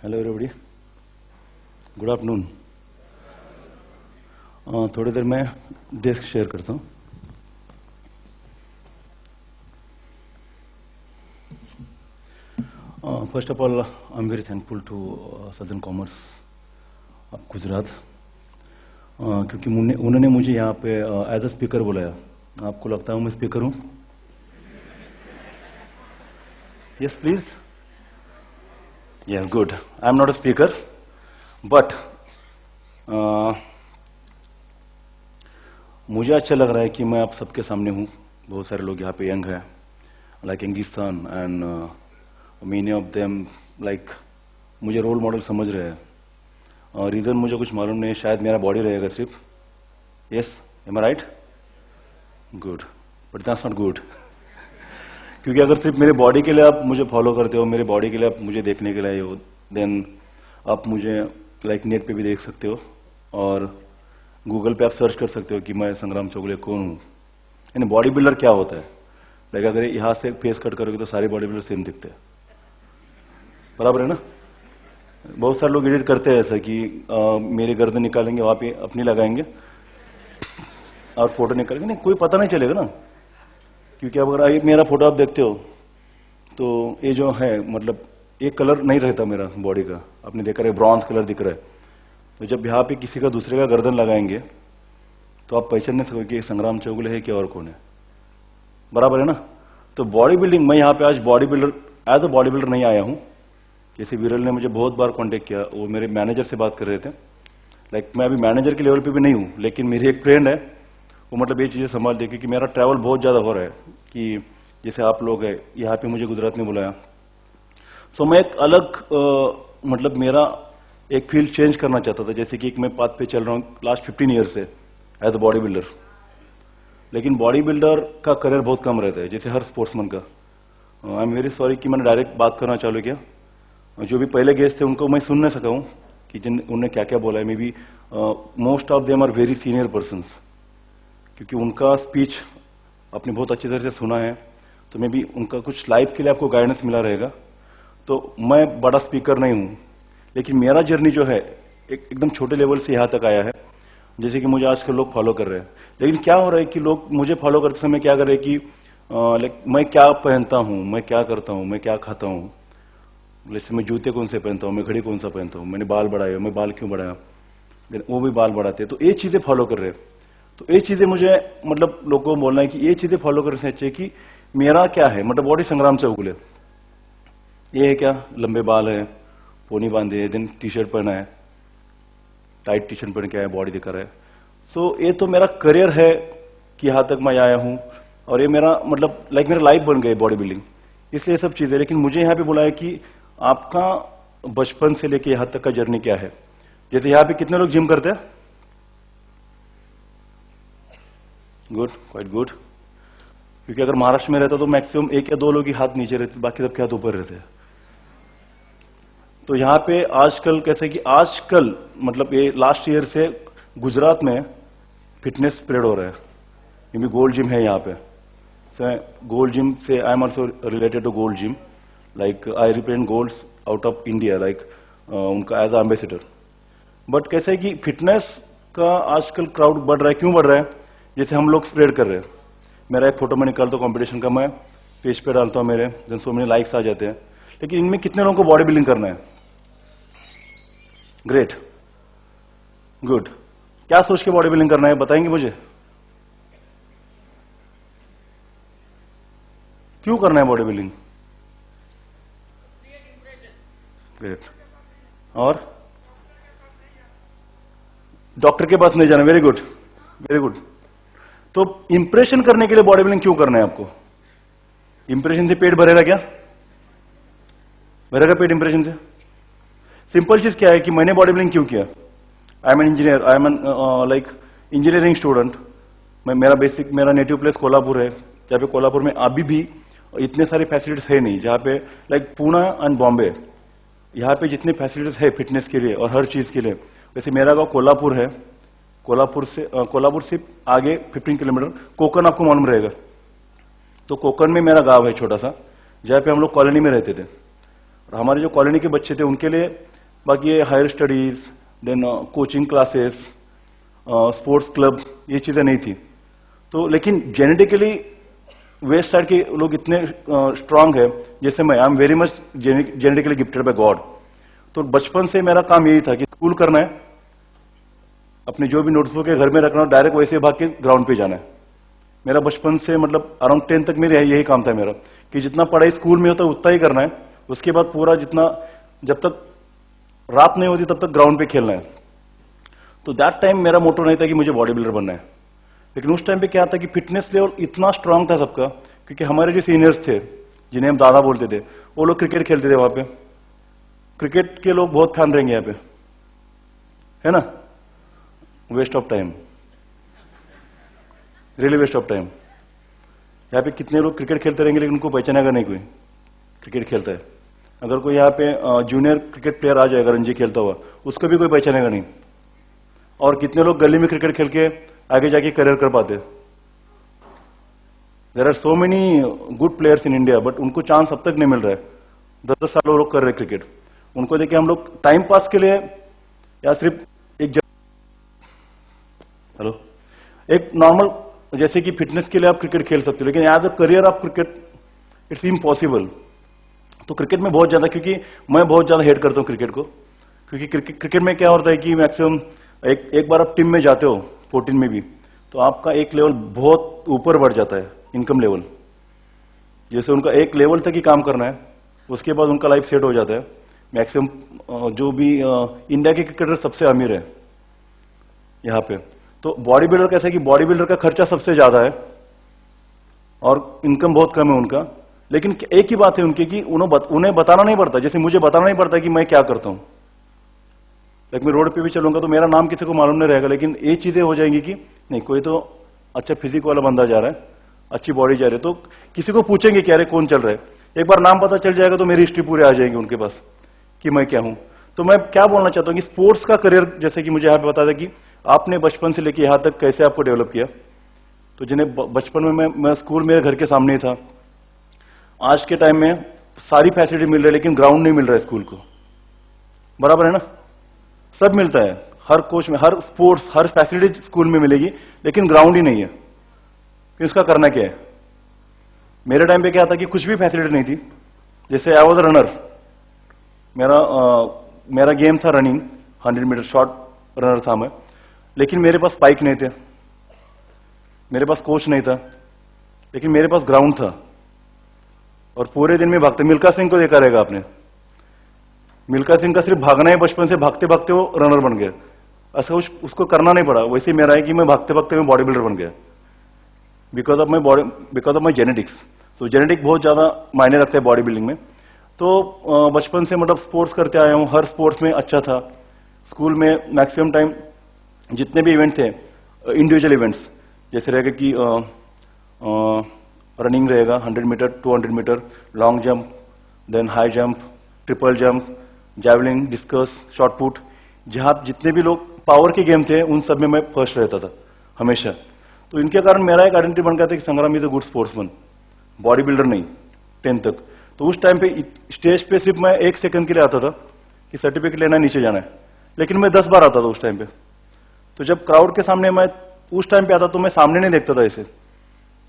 Hello everybody, good afternoon. थोड़ी देर में desk share करता हूँ। First of all I am very thankful to southern commerce of Gujarat, क्योंकि उन्होंने मुझे यहाँ पे एज अ स्पीकर बुलाया। आपको लगता है मैं स्पीकर हूँ? Yes please. Yes good. I am not a speaker but मुझे अच्छा लग रहा है कि मैं आप सबके सामने हूँ। बहुत सारे लोग यहाँ पे यंग हैं, like Youngistan and many of them like मुझे रोल मॉडल समझ रहे हैं। और रीजन मुझे कुछ मालूम नहीं, शायद मेरा बॉडी रहेगा सिर्फ। Yes, am I right? Good, but that's not good. क्योंकि अगर सिर्फ मेरे बॉडी के लिए आप मुझे फॉलो करते हो, मेरे बॉडी के लिए आप मुझे देखने के लिए आए हो, देन आप मुझे लाइक नेट पे भी देख सकते हो और गूगल पे आप सर्च कर सकते हो कि मैं संग्राम चौगुले कौन हूँ, यानी बॉडी बिल्डर क्या होता है। लाइक अगर यहाँ से फेस कट करोगे तो सारे बॉडी बिल्डर सेम दिखते हैं, बराबर है ना? बहुत सारे लोग एडिट करते हैं ऐसा कि मेरे गर्दन निकालेंगे, वहां पे अपनी लगाएंगे और फोटो निकालेंगे। नहीं, कोई पता नहीं चलेगा ना, क्योंकि अब अगर मेरा फोटो आप देखते हो तो ये जो है मतलब एक कलर नहीं रहता मेरा बॉडी का। आपने देखा है ब्रॉन्ज कलर दिख रहा है, तो जब यहाँ पे किसी का दूसरे का गर्दन लगाएंगे तो आप पहचान नहीं सकोगे कि संग्राम चौगुले है क्या और कौन है, बराबर है ना? तो बॉडी बिल्डिंग, मैं यहाँ पे आज body builder as a body builder नहीं आया हूँ। जैसे विरल ने मुझे बहुत बार कांटेक्ट किया, वो मेरे मैनेजर से बात कर रहे थे। लाइक मैं अभी मैनेजर के लेवल पे भी नहीं हूँ, लेकिन मेरी एक फ्रेंड है, वो मतलब ये चीजें संभाल देगी कि मेरा ट्रैवल बहुत ज्यादा हो रहा है कि जैसे आप लोग है यहाँ पे मुझे गुजरात में बुलाया, सो मैं एक अलग मतलब मेरा एक फील्ड चेंज करना चाहता था। जैसे कि एक मैं पाथ पे चल रहा हूँ लास्ट 15 ईयर से एज अ बॉडी बिल्डर, लेकिन बॉडी बिल्डर का करियर बहुत कम रहता है जैसे हर स्पोर्ट्समैन का। आई एम वेरी सॉरी कि मैंने डायरेक्ट बात करना चालू किया। जो भी पहले गेस्ट थे उनको मैं सुन नहीं सका हूँ कि जिन उन्होंने क्या क्या बोला है। May be most of them are very senior persons, क्योंकि उनका स्पीच आपने बहुत अच्छी तरह से सुना है, तो मे बी उनका कुछ लाइफ के लिए आपको गाइडेंस मिला रहेगा। तो मैं बड़ा स्पीकर नहीं हूँ, लेकिन मेरा जर्नी जो है एकदम छोटे लेवल से यहाँ तक आया है। जैसे कि मुझे आजकल लोग फॉलो कर रहे हैं, लेकिन क्या हो रहा है कि लोग मुझे फॉलो करते समय क्या कर रहे हैं कि लाइक मैं क्या पहनता हूँ, मैं क्या करता हूँ, मैं क्या खाता हूँ, जैसे मैं जूते कौन से पहनता हूँ, मैं घड़ी कौन सा पहनता हूँ, मैंने बाल बढ़ाया, मैं बाल क्यों बढ़ाया, वो भी बाल बढ़ाते हैं, तो ये चीजें फॉलो कर रहे हैं। तो ये चीजें मुझे मतलब लोगों को बोलना है कि ये चीजें फॉलो करने से अच्छे कि मेरा क्या है, मतलब बॉडी संग्राम चौगुले ये है क्या, लंबे बाल है, पोनी बांधे है, दिन टी शर्ट पहना है, टाइट टी शर्ट पहन के आया, बॉडी दिखा रहा है। सो ये तो मेरा करियर है कि यहां तक मैं आया हूं, और ये मेरा मतलब लाइक मेरा लाइफ बन गई बॉडी बिल्डिंग, इसलिए सब चीजें। लेकिन मुझे यहां पे बुलाया कि आपका बचपन से लेके यहां तक का जर्नी क्या है। जैसे यहां पे कितने लोग जिम करते हैं? Good, quite good. क्योंकि अगर महाराष्ट्र में रहता तो मैक्सिमम 1 या 2 लोग ही हाथ नीचे रहते, बाकी सबके हाथ ऊपर रहते हैं। तो यहाँ पे आजकल कैसे कि आजकल मतलब ये लास्ट ईयर से गुजरात में फिटनेस स्प्रेड हो रहा है, क्योंकि गोल्ड जिम है यहाँ पे। गोल्ड जिम से I am also related to gold gym, like I represent gold's out of India, like उनका एज एम्बेसडर। बट कैसे है कि फिटनेस का आजकल क्राउड बढ़ रहा है। क्यों बढ़ रहा है? जैसे हम लोग स्प्रेड कर रहे हैं, मेरा एक फोटो मैं निकालता हूँ कॉम्पिटिशन का, मैं पेज पे डालता हूँ, मेरे जन सो मेरे लाइक्स आ जाते हैं। लेकिन इनमें कितने लोगों को बॉडी बिल्डिंग करना है? Great, good. क्या सोच के बॉडी बिल्डिंग करना है बताएंगे मुझे? क्यों करना है बॉडी बिल्डिंग? ग्रेट। और डॉक्टर के पास नहीं जाना, वेरी गुड, वेरी गुड। तो इंप्रेशन करने के लिए बॉडी बिल्डिंग क्यों करना है आपको? इंप्रेशन से पेट भरेगा क्या? भरेगा पेट इंप्रेशन से? सिंपल चीज क्या है कि मैंने बॉडी बिल्डिंग क्यों किया? I am an engineer, I am an like engineering student. मेरा बेसिक मेरा नेटिव प्लेस कोल्हापुर है, जहाँ पे कोल्हापुर में अभी भी इतने सारी फैसिलिटीज है नहीं, जहाँ पे लाइक पुणे एंड बॉम्बे यहाँ पे जितने फैसिलिटीज है फिटनेस के लिए और हर चीज के लिए। वैसे मेरा गांव कोल्हापुर है, कोल्हापुर से आगे 15 किलोमीटर कोकण आपको मालूम रहेगा। तो कोकण में मेरा गांव है छोटा सा, जहाँ पे हम लोग कॉलोनी में रहते थे। और हमारे जो कॉलोनी के बच्चे थे उनके लिए बाकी ये higher studies, then coaching classes, sports club, ये चीजें नहीं थी। तो लेकिन जेनेटिकली वेस्ट साइड के लोग इतने स्ट्रांग है, जैसे मैं, I am very much genetically gifted bye God. तो बचपन से मेरा काम यही था कि स्कूल करना है, अपने जो भी नोट्सबुक है घर में रखना, डायरेक्ट वैसे भाग के ग्राउंड पे जाना है। मेरा बचपन से मतलब अराउंड 10 तक मेरे यही काम था मेरा, कि जितना पढ़ाई स्कूल में होता है उतना ही करना है, उसके बाद पूरा जितना, जब तक रात नहीं होती तब तक ग्राउंड पे खेलना है। तो दैट टाइम मेरा मोटो नहीं था कि मुझे बॉडी बिल्डर बनना है, लेकिन उस टाइम पे क्या था कि फिटनेस लेवल इतना स्ट्रांग था सबका, क्योंकि हमारे जो सीनियर्स थे जिन्हें हम दादा बोलते थे, वो लोग क्रिकेट खेलते थे वहां पे। क्रिकेट के लोग बहुत फैन रहेंगे यहाँ पे, है ना? Waste of time, really waste of time. यहाँ पे कितने लोग क्रिकेट खेलते रहेंगे लेकिन उनको पहचानेगा नहीं कोई क्रिकेट खेलता है। अगर कोई यहाँ पे जूनियर क्रिकेट प्लेयर आ जाएगा रणजी खेलता हुआ, उसको भी कोई पहचानेगा नहीं। और कितने लोग गली में क्रिकेट खेल के आगे जाके करियर कर पाते। There are so many good players in India, but उनको चांस अब तक नहीं मिल रहा है। 10-10 साल वो लोग कर रहे क्रिकेट। उनको देखे हम लोग टाइम पास के लिए या सिर्फ एक नॉर्मल, जैसे कि फिटनेस के लिए आप क्रिकेट खेल सकते हो, लेकिन एज अ करियर आप क्रिकेट, इट्स इम्पॉसिबल। तो क्रिकेट में बहुत ज्यादा, क्योंकि मैं बहुत ज्यादा हेट करता हूँ क्रिकेट को, क्योंकि क्रिकेट में क्या होता है कि मैक्सिमम एक बार आप टीम में जाते हो 14 में भी, तो आपका एक लेवल बहुत ऊपर बढ़ जाता है, इनकम लेवल। जैसे उनका एक लेवल तक ही काम करना है, उसके बाद उनका लाइफ सेट हो जाता है। मैक्सिमम जो भी इंडिया के क्रिकेटर सबसे अमीर है यहाँ पे। तो बॉडी बिल्डर कैसा है कि बॉडी बिल्डर का खर्चा सबसे ज्यादा है और इनकम बहुत कम है उनका। लेकिन एक ही बात है उनकी कि उन्हें बताना नहीं पड़ता, जैसे मुझे बताना नहीं पड़ता कि मैं क्या करता हूं। लेकिन मैं रोड पे भी चलूंगा तो मेरा नाम किसी को मालूम नहीं रहेगा, लेकिन ये चीजें हो जाएंगी कि नहीं, कोई तो अच्छा फिजिक वाला बंदा जा रहा है, अच्छी बॉडी जा रही है, तो किसी को पूछेंगे कि अरे कौन चल रहा है। एक बार नाम पता चल जाएगा तो मेरी हिस्ट्री पूरे आ जाएंगी उनके पास कि मैं क्या हूं। तो मैं क्या बोलना चाहता हूं कि स्पोर्ट्स का करियर, जैसे कि मुझे यहाँ पे बता दें कि आपने बचपन से लेकर यहां तक कैसे आपको डेवलप किया। तो जिन्हें बचपन में मैं स्कूल मेरे घर के सामने ही था, आज के टाइम में सारी फैसिलिटी मिल रही है लेकिन ग्राउंड नहीं मिल रहा है स्कूल को। बराबर है ना? सब मिलता है, हर कोच में, हर स्पोर्ट्स, हर फैसिलिटी स्कूल में मिलेगी, लेकिन ग्राउंड ही नहीं है। फिर इसका करना क्या है? मेरे टाइम पे क्या था कि कुछ भी फैसिलिटी नहीं थी। जैसे आई वॉज रनर, मेरा गेम था रनिंग, 100 मीटर शॉर्ट रनर था मैं, लेकिन मेरे पास बाइक नहीं थे, मेरे पास कोच नहीं था, लेकिन मेरे पास ग्राउंड था। और पूरे दिन में भागते, मिल्खा सिंह को देखा रहेगा आपने, मिल्खा सिंह का सिर्फ भागना है, बचपन से भागते भागते वो रनर बन गया। ऐसा उसको करना नहीं पड़ा। वैसे मेरा है कि मैं भागते भागते मैं बॉडी बिल्डर बन गया, बिकॉज ऑफ माई जेनेटिक्स। तो जेनेटिक बहुत ज्यादा मायने रखता है बॉडी बिल्डिंग में। तो बचपन से मतलब स्पोर्ट्स करते आया हूं, हर स्पोर्ट्स में अच्छा था। स्कूल में मैक्सिमम टाइम जितने भी इवेंट थे, इंडिविजुअल इवेंट्स, जैसे रहेगा कि रनिंग रहेगा 100 metre, 200 metre, long jump, then high jump, triple jump, javelin, discus, short put, जहां जितने भी लोग पावर के गेम थे उन सब में मैं फर्स्ट रहता था हमेशा। तो इनके कारण मेरा एक आइडेंटिटी बन गया था कि संग्राम is a good sportsman, body builder नहीं, 10 तक। तो उस टाइम पे स्टेज पे सिर्फ मैं 1 सेकंड के लिए आता था कि सर्टिफिकेट लेना है, नीचे जाना है, लेकिन मैं 10 बार आता था उस टाइम पे। तो जब क्राउड के सामने मैं उस टाइम पे आता तो मैं सामने नहीं देखता था ऐसे,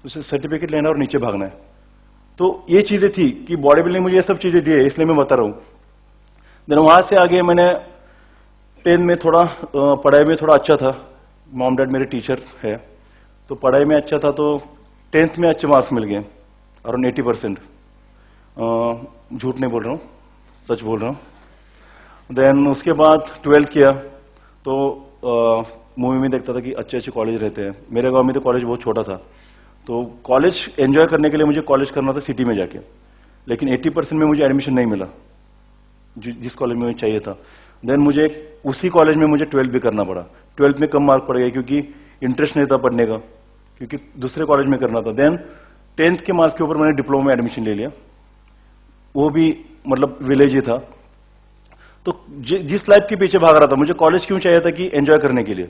उसे सर्टिफिकेट लेना और नीचे भागना है। तो ये चीजें थी कि बॉडी बिल्डिंग मुझे ये सब चीजें दी है, इसलिए मैं बता रहा हूं। देन वहां से आगे मैंने 10 में थोड़ा पढ़ाई में थोड़ा अच्छा था, मॉम डैड मेरे टीचर है, तो पढ़ाई में अच्छा था। तो 10th में अच्छे मार्क्स मिल गए, अराउंड 80%। झूठ नहीं बोल रहा हूँ, सच बोल रहा हूँ। देन उसके बाद 12th किया, तो मूवी में देखता था कि अच्छे अच्छे कॉलेज रहते हैं। मेरे गांव में तो कॉलेज बहुत छोटा था, तो कॉलेज एंजॉय करने के लिए मुझे कॉलेज करना था सिटी में जाके, लेकिन 80% में मुझे एडमिशन नहीं मिला जिस कॉलेज में मुझे चाहिए था। देन मुझे उसी कॉलेज में मुझे 12th भी करना पड़ा। 12th में कम मार्क पड़ गए क्योंकि इंटरेस्ट नहीं था पढ़ने का, क्योंकि दूसरे कॉलेज में करना था। देन 10th के मार्क्स के ऊपर मैंने डिप्लोमा में एडमिशन ले लिया, वो भी मतलब विलेज ही था। तो जिस लाइफ के पीछे भाग रहा था, मुझे कॉलेज क्यों चाहिए था कि एंजॉय करने के लिए।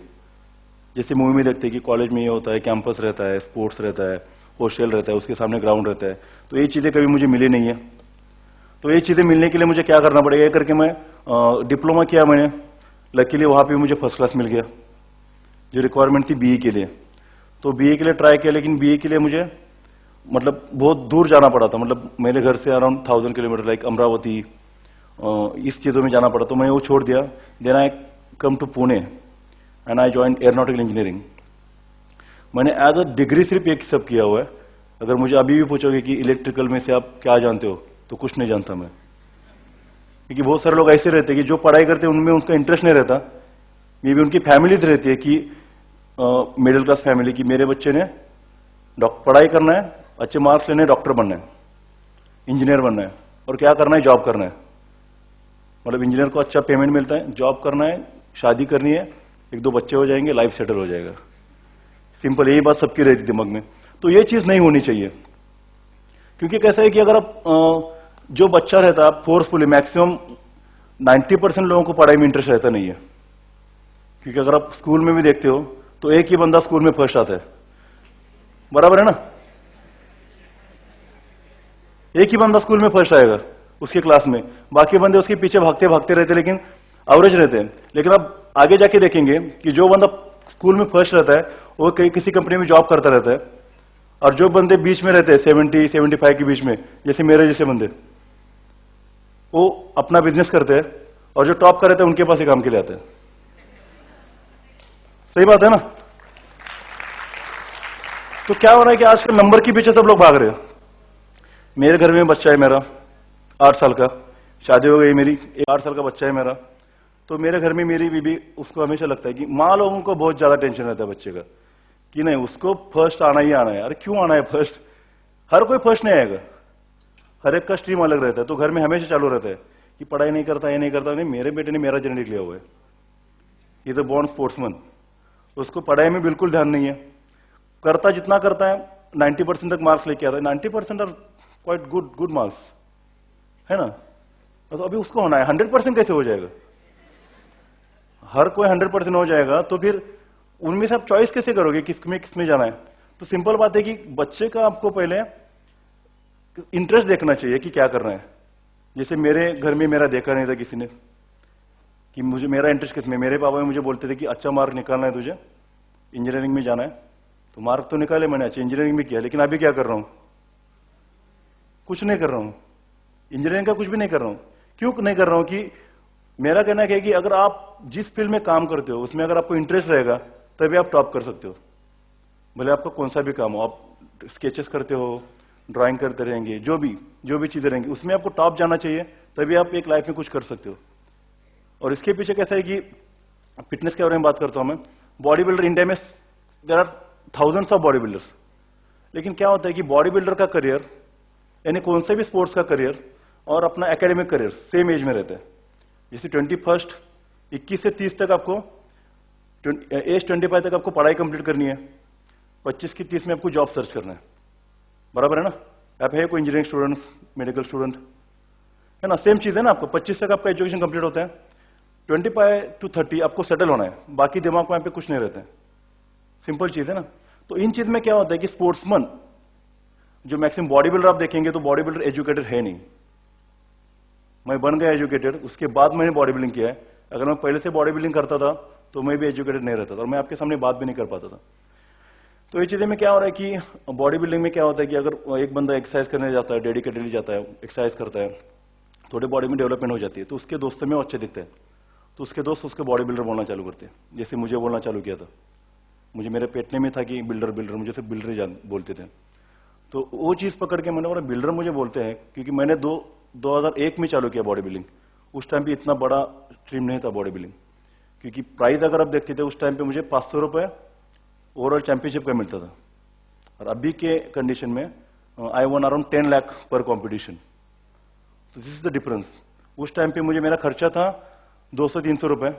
जैसे मूवी में देखते हैं कि कॉलेज में ये होता है, कैंपस रहता है, स्पोर्ट्स रहता है, हॉस्टल रहता है, उसके सामने ग्राउंड रहता है। तो ये चीजें कभी मुझे मिली नहीं है। तो ये चीजें मिलने के लिए मुझे क्या करना पड़ेगा, ये करके मैं डिप्लोमा किया मैंने, लकीली वहां पे मुझे फर्स्ट क्लास मिल गया। जो रिक्वायरमेंट थी बीई के लिए, तो बीई के लिए ट्राई किया, लेकिन बीई के लिए मुझे मतलब बहुत दूर जाना पड़ा था। मतलब मेरे घर से अराउंड 1000 किलोमीटर, लाइक अमरावती, इस चीजों में जाना पड़ा, तो मैंने वो छोड़ दिया। Then I come to Pune and I join aeronautical engineering. मैंने एज अ डिग्री सिर्फ एक सब किया हुआ है। अगर मुझे अभी भी पूछोगे कि इलेक्ट्रिकल में से आप क्या जानते हो, तो कुछ नहीं जानता मैं, क्योंकि बहुत सारे लोग ऐसे रहते हैं कि जो पढ़ाई करते हैं उनमें उनका इंटरेस्ट नहीं रहता। मे भी उनकी फैमिली रहती है कि मिडिल क्लास फैमिली, की मेरे बच्चे ने पढ़ाई करना है, अच्छे मार्क्स लेने, डॉक्टर बनना है, इंजीनियर बनना है, और क्या करना है, जॉब करना है। मतलब इंजीनियर को अच्छा पेमेंट मिलता है, जॉब करना है, शादी करनी है, एक दो बच्चे हो जाएंगे, लाइफ सेटल हो जाएगा। सिंपल यही बात सबकी रहती दिमाग में। तो ये चीज नहीं होनी चाहिए, क्योंकि कैसा है कि अगर आप जो बच्चा रहता है फोर्सफुली, मैक्सिमम 90% लोगों को पढ़ाई में इंटरेस्ट रहता नहीं है। क्योंकि अगर आप स्कूल में भी देखते हो तो एक ही बंदा स्कूल में फर्स्ट आता है, बराबर है ना? एक ही बंदा स्कूल में फर्स्ट आएगा उसके क्लास में, बाकी बंदे उसके पीछे भागते भागते रहते, लेकिन एवरेज रहते हैं। लेकिन आप आगे जाके देखेंगे कि जो बंदा स्कूल में फर्स्ट रहता है वो किसी कंपनी में जॉब करता रहता है, और जो बंदे बीच में रहते हैं 70-75 के बीच में, जैसे मेरे जैसे बंदे, वो अपना बिजनेस करते हैं, और जो टॉप कर रहते हैं उनके पास ही काम के लिए आते हैं। सही बात है ना? तो क्या हो रहा है कि आजकल नंबर के पीछे सब लोग भाग रहे हैं। मेरे घर में बच्चा है मेरा 8 साल का, शादी हो गई मेरी, 8 साल का बच्चा है मेरा। तो मेरे घर में मेरी बीबी, उसको हमेशा लगता है कि माँ लोगों को बहुत ज्यादा टेंशन रहता है बच्चे का, कि नहीं उसको फर्स्ट आना ही आना है। अरे क्यों आना है फर्स्ट? हर कोई फर्स्ट नहीं आएगा, हर एक का स्ट्रीम अलग रहता है। तो घर में हमेशा चालू रहता है कि पढ़ाई नहीं करता, ये नहीं करता। नहीं, मेरे बेटे ने मेरा जेनेटिक लिया हुआ है, ये तो बॉर्न स्पोर्ट्समैन, उसको पढ़ाई में बिल्कुल ध्यान नहीं है। करता जितना करता है 90% तक मार्क्स लेके आता है। 90% आर क्वाइट गुड मार्क्स, है ना? तो अभी उसको होना है 100% कैसे हो जाएगा? हर कोई 100% हो जाएगा, तो फिर उनमें से आप चॉइस कैसे करोगे किसमें जाना है? तो सिंपल बात है कि बच्चे का आपको पहले इंटरेस्ट देखना चाहिए कि क्या करना है। जैसे मेरे घर में मेरा देखा नहीं था किसी ने कि मुझे मेरा इंटरेस्ट किसमें। मेरे पापा मुझे बोलते थे कि अच्छा मार्क निकालना है तुझे, इंजीनियरिंग में जाना है। तो मार्क तो निकाले मैंने, अच्छा इंजीनियरिंग में किया, लेकिन अभी क्या कर रहा हूं? कुछ नहीं कर रहा हूं, इंजीनियरिंग का कुछ भी नहीं कर रहा हूं। क्यों नहीं कर रहा हूं? कि मेरा कहना है कि अगर आप जिस फील्ड में काम करते हो उसमें अगर आपको इंटरेस्ट रहेगा तभी आप टॉप कर सकते हो। भले आपका कौन सा भी काम हो, आप स्केचेस करते हो, ड्राइंग करते रहेंगे, जो भी चीजें रहेंगी उसमें आपको टॉप जाना चाहिए, तभी आप एक लाइफ में कुछ कर सकते हो। और इसके पीछे कैसा है कि फिटनेस के बारे में बात करता हूं मैं। बॉडी बिल्डर, इंडिया में there are thousands of body builders, लेकिन क्या होता है कि बॉडी बिल्डर का करियर, यानी कौन से भी स्पोर्ट्स का करियर और अपना एकेडमिक करियर सेम एज में रहता है। जैसे 21 से 30 तक आपको, एज 25 तक आपको पढ़ाई कंप्लीट करनी है, 25 की 30 में आपको जॉब सर्च करना है, बराबर है ना? आप है कोई इंजीनियरिंग स्टूडेंट, मेडिकल स्टूडेंट, है ना? सेम चीज है ना। आपको 25 तक आपका एजुकेशन कंप्लीट होता है, 25 to 30 आपको सेटल होना है, बाकी दिमाग में पे कुछ नहीं रहता है। सिंपल चीज है ना? तो इन चीज में क्या होता है कि स्पोर्ट्समैन, जो मैक्सिमम बॉडी बिल्डर आप देखेंगे तो बॉडी बिल्डर एजुकेटेड है नहीं। मैं बन गया एजुकेटेड, उसके बाद मैंने बॉडी बिल्डिंग किया है। अगर मैं पहले से बॉडी बिल्डिंग करता था तो मैं भी एजुकेटेड नहीं रहता था, और मैं आपके सामने बात भी नहीं कर पाता था। तो ये चीजें में क्या हो रहा है कि बॉडी बिल्डिंग में क्या होता है कि अगर एक बंदा एक्सरसाइज करने जाता है, डेडिकेटेडली जाता है, एक्सरसाइज करता है, थोड़ी बॉडी में डेवलपमेंट हो जाती है, तो उसके दोस्तों में वो अच्छे दिखते हैं, तो उसके दोस्त उसके बॉडी बिल्डर बोलना चालू करते हैं। जैसे मुझे बोलना चालू किया था, मुझे मेरे पेटने में था कि बिल्डर, मुझे सिर्फ बिल्डर ही बोलते थे। तो वो चीज पकड़ के मैंने बोला बिल्डर मुझे बोलते हैं, क्योंकि मैंने 2001 में चालू किया बॉडी बिल्डिंग। उस टाइम पे इतना बड़ा स्ट्रीम नहीं था बॉडी बिल्डिंग, क्योंकि प्राइस अगर आप देखते थे उस टाइम पे मुझे 500 रुपए ओवरऑल चैंपियनशिप का मिलता था, और अभी के कंडीशन में आई वन अराउंड 10 लाख पर कॉम्पिटिशन। तो दिस इज द डिफरेंस। उस टाइम पे मुझे मेरा खर्चा था 200-300 रुपए,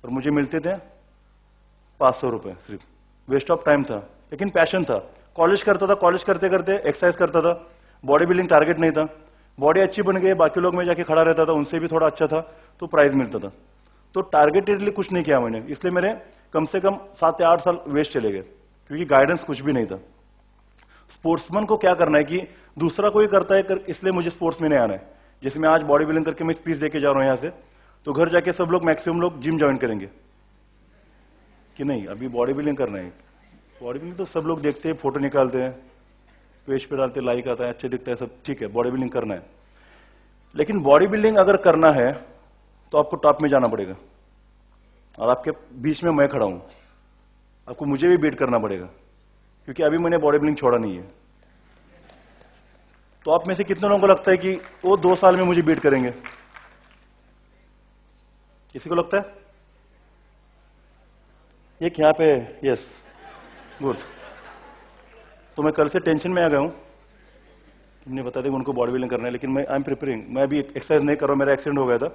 और मुझे मिलते थे 500 रुपए। सिर्फ वेस्ट ऑफ टाइम था, लेकिन पैशन था। कॉलेज करता था, कॉलेज करते करते एक्सरसाइज करता था, बॉडी बिल्डिंग टारगेट नहीं था। बॉडी अच्छी बन गई, बाकी लोग में जाके खड़ा रहता था, उनसे भी थोड़ा अच्छा था, तो प्राइज मिलता था। तो टारगेटेडली कुछ नहीं किया मैंने, इसलिए मेरे कम से कम 7 या 8 साल वेस्ट चले गए, क्योंकि गाइडेंस कुछ भी नहीं था। स्पोर्ट्समैन को क्या करना है कि दूसरा कोई करता है इसलिए मुझे स्पोर्ट्स में नहीं आना है, जैसे मैं आज बॉडी बिल्डिंग करके मैं स्पीच देके जा रहा हूं यहां से, तो घर जाके सब लोग मैक्सिमम लोग जिम ज्वाइन करेंगे कि नहीं, अभी बॉडी बिल्डिंग करना है। बॉडी बिल्डिंग तो सब लोग देखते हैं, फोटो निकालते हैं, पेज पे डालते, लाइक आता है, अच्छे दिखता है, सब ठीक है, बॉडी बिल्डिंग करना है। लेकिन बॉडी बिल्डिंग अगर करना है तो आपको टॉप में जाना पड़ेगा, और आपके बीच में मैं खड़ा हूं, आपको मुझे भी बीट करना पड़ेगा, क्योंकि अभी मैंने बॉडी बिल्डिंग छोड़ा नहीं है। तो आप में से कितने लोगों को लगता है कि वो 2 साल में मुझे बीट करेंगे? किसी को लगता है? एक यहां पे, यस, गुड। तो मैं कल से टेंशन में आ गया हूं, तुमने बता दें उनको बॉडी बिल्डिंग करना है, लेकिन मैं आई एम प्रिपेयरिंग, मैं अभी एक्सरसाइज नहीं कर रहा हूं, मेरा एक्सीडेंट हो गया था,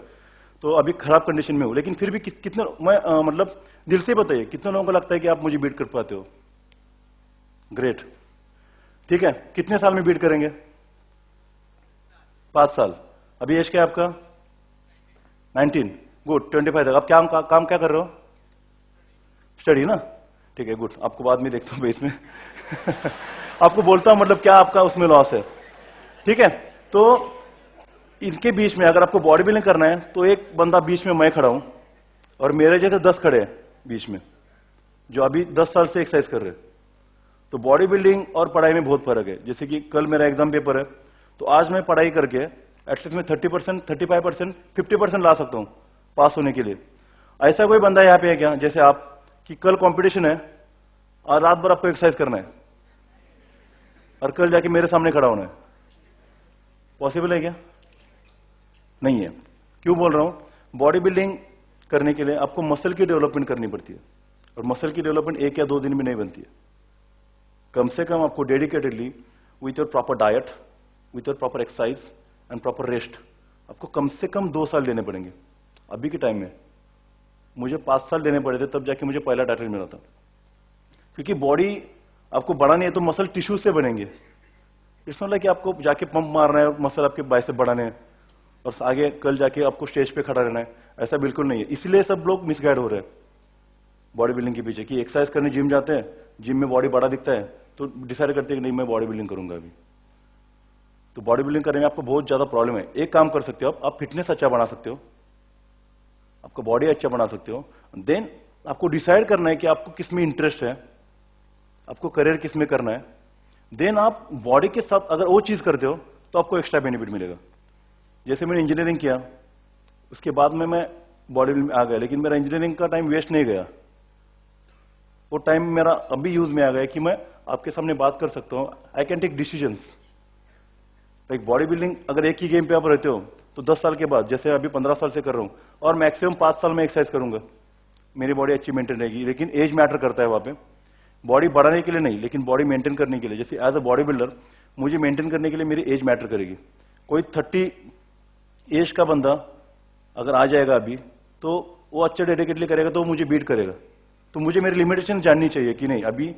तो अभी खराब कंडीशन में हूं। लेकिन फिर भी कितने मैं मतलब दिल से बताइए, कितने लोगों को लगता है कि आप मुझे बीट कर पाते हो? ग्रेट, ठीक है। कितने साल में बीट करेंगे? 5 साल। अभी एज क्या है आपका? 19, गुड। 25 तक आप काम क्या कर रहे हो? स्टडी ना, ठीक है, गुड। आपको बाद में देखता हूं बेस में आपको बोलता हूं मतलब क्या आपका उसमें लॉस है, ठीक है। तो इनके बीच में अगर आपको बॉडी बिल्डिंग करना है तो एक बंदा बीच में मैं खड़ा हूं, और मेरे जैसे 10 खड़े हैं बीच में, जो अभी 10 साल से एक्सरसाइज कर रहे हैं। तो बॉडी बिल्डिंग और पढ़ाई में बहुत फर्क है। जैसे कि कल मेरा एग्जाम पेपर है, तो आज मैं पढ़ाई करके एटलीस्ट में 30%, 35%, 50% ला सकता हूं पास होने के लिए। ऐसा कोई बंदा यहां पे है क्या, जैसे आप, कि कल कंपटीशन है और रात भर आपको एक्सरसाइज करना है और कल जाके मेरे सामने खड़ा होना है? पॉसिबल है क्या? नहीं है। क्यों बोल रहा हूं? बॉडी बिल्डिंग करने के लिए आपको मसल की डेवलपमेंट करनी पड़ती है, और मसल की डेवलपमेंट 1 या 2 दिन में नहीं बनती है। कम से कम आपको dedicatedly with your proper diet, with your proper exercise and proper rest, आपको कम से कम 2 साल देने पड़ेंगे। अभी के टाइम में मुझे 5 साल देने पड़े थे, तब जाके मुझे पहला टाइटल मिला था। क्योंकि बॉडी आपको बढ़ानी है तो मसल टिश्यू से बनेंगे। इट्स नॉट लाइक कि आपको जाके पंप मारना है और मसल आपके बाइसेप बढ़ाने हैं और आगे कल जाके आपको स्टेज पे खड़ा रहना है, ऐसा बिल्कुल नहीं है। इसलिए सब लोग मिसगाइड हो रहे हैं बॉडी बिल्डिंग के पीछे, कि एक्सरसाइज करने जिम जाते हैं, जिम में बॉडी बड़ा दिखता है तो डिसाइड करते हैं कि नहीं मैं बॉडी बिल्डिंग करूंगा अभी। तो बॉडी बिल्डिंग करने में आपको बहुत ज्यादा प्रॉब्लम है। एक काम कर सकते हो आप फिटनेस अच्छा बना सकते हो, आपका बॉडी अच्छा बना सकते हो। देन आपको डिसाइड करना है कि आपको किस में इंटरेस्ट है, आपको करियर किस में करना है। देन आप बॉडी के साथ अगर वो चीज करते हो तो आपको एक्स्ट्रा बेनिफिट मिलेगा। जैसे मैंने इंजीनियरिंग किया, उसके बाद में मैं बॉडी बिल्डिंग में आ गया, लेकिन मेरा इंजीनियरिंग का टाइम वेस्ट नहीं गया। वो टाइम मेरा अभी यूज में आ गया कि मैं आपके सामने बात कर सकता हूं, I can take decisions. Like body building अगर एक ही गेम पे आप रहते हो तो 10 साल के बाद, जैसे अभी 15 साल से कर रहा हूं, और मैक्सिमम 5 साल में एक्सरसाइज करूंगा, मेरी बॉडी अच्छी मेंटेन रहेगी। लेकिन एज मैटर करता है वहां पे, बॉडी बढ़ाने के लिए नहीं, लेकिन बॉडी मेंटेन करने के लिए। जैसे एज अ बॉडी बिल्डर मुझे मेंटेन करने के लिए मेरी एज मैटर करेगी। कोई 30 एज का बंदा अगर आ जाएगा अभी, तो वो अच्छा डेडिकेटली करेगा तो मुझे बीट करेगा। तो मुझे मेरी लिमिटेशन जाननी चाहिए कि नहीं अभी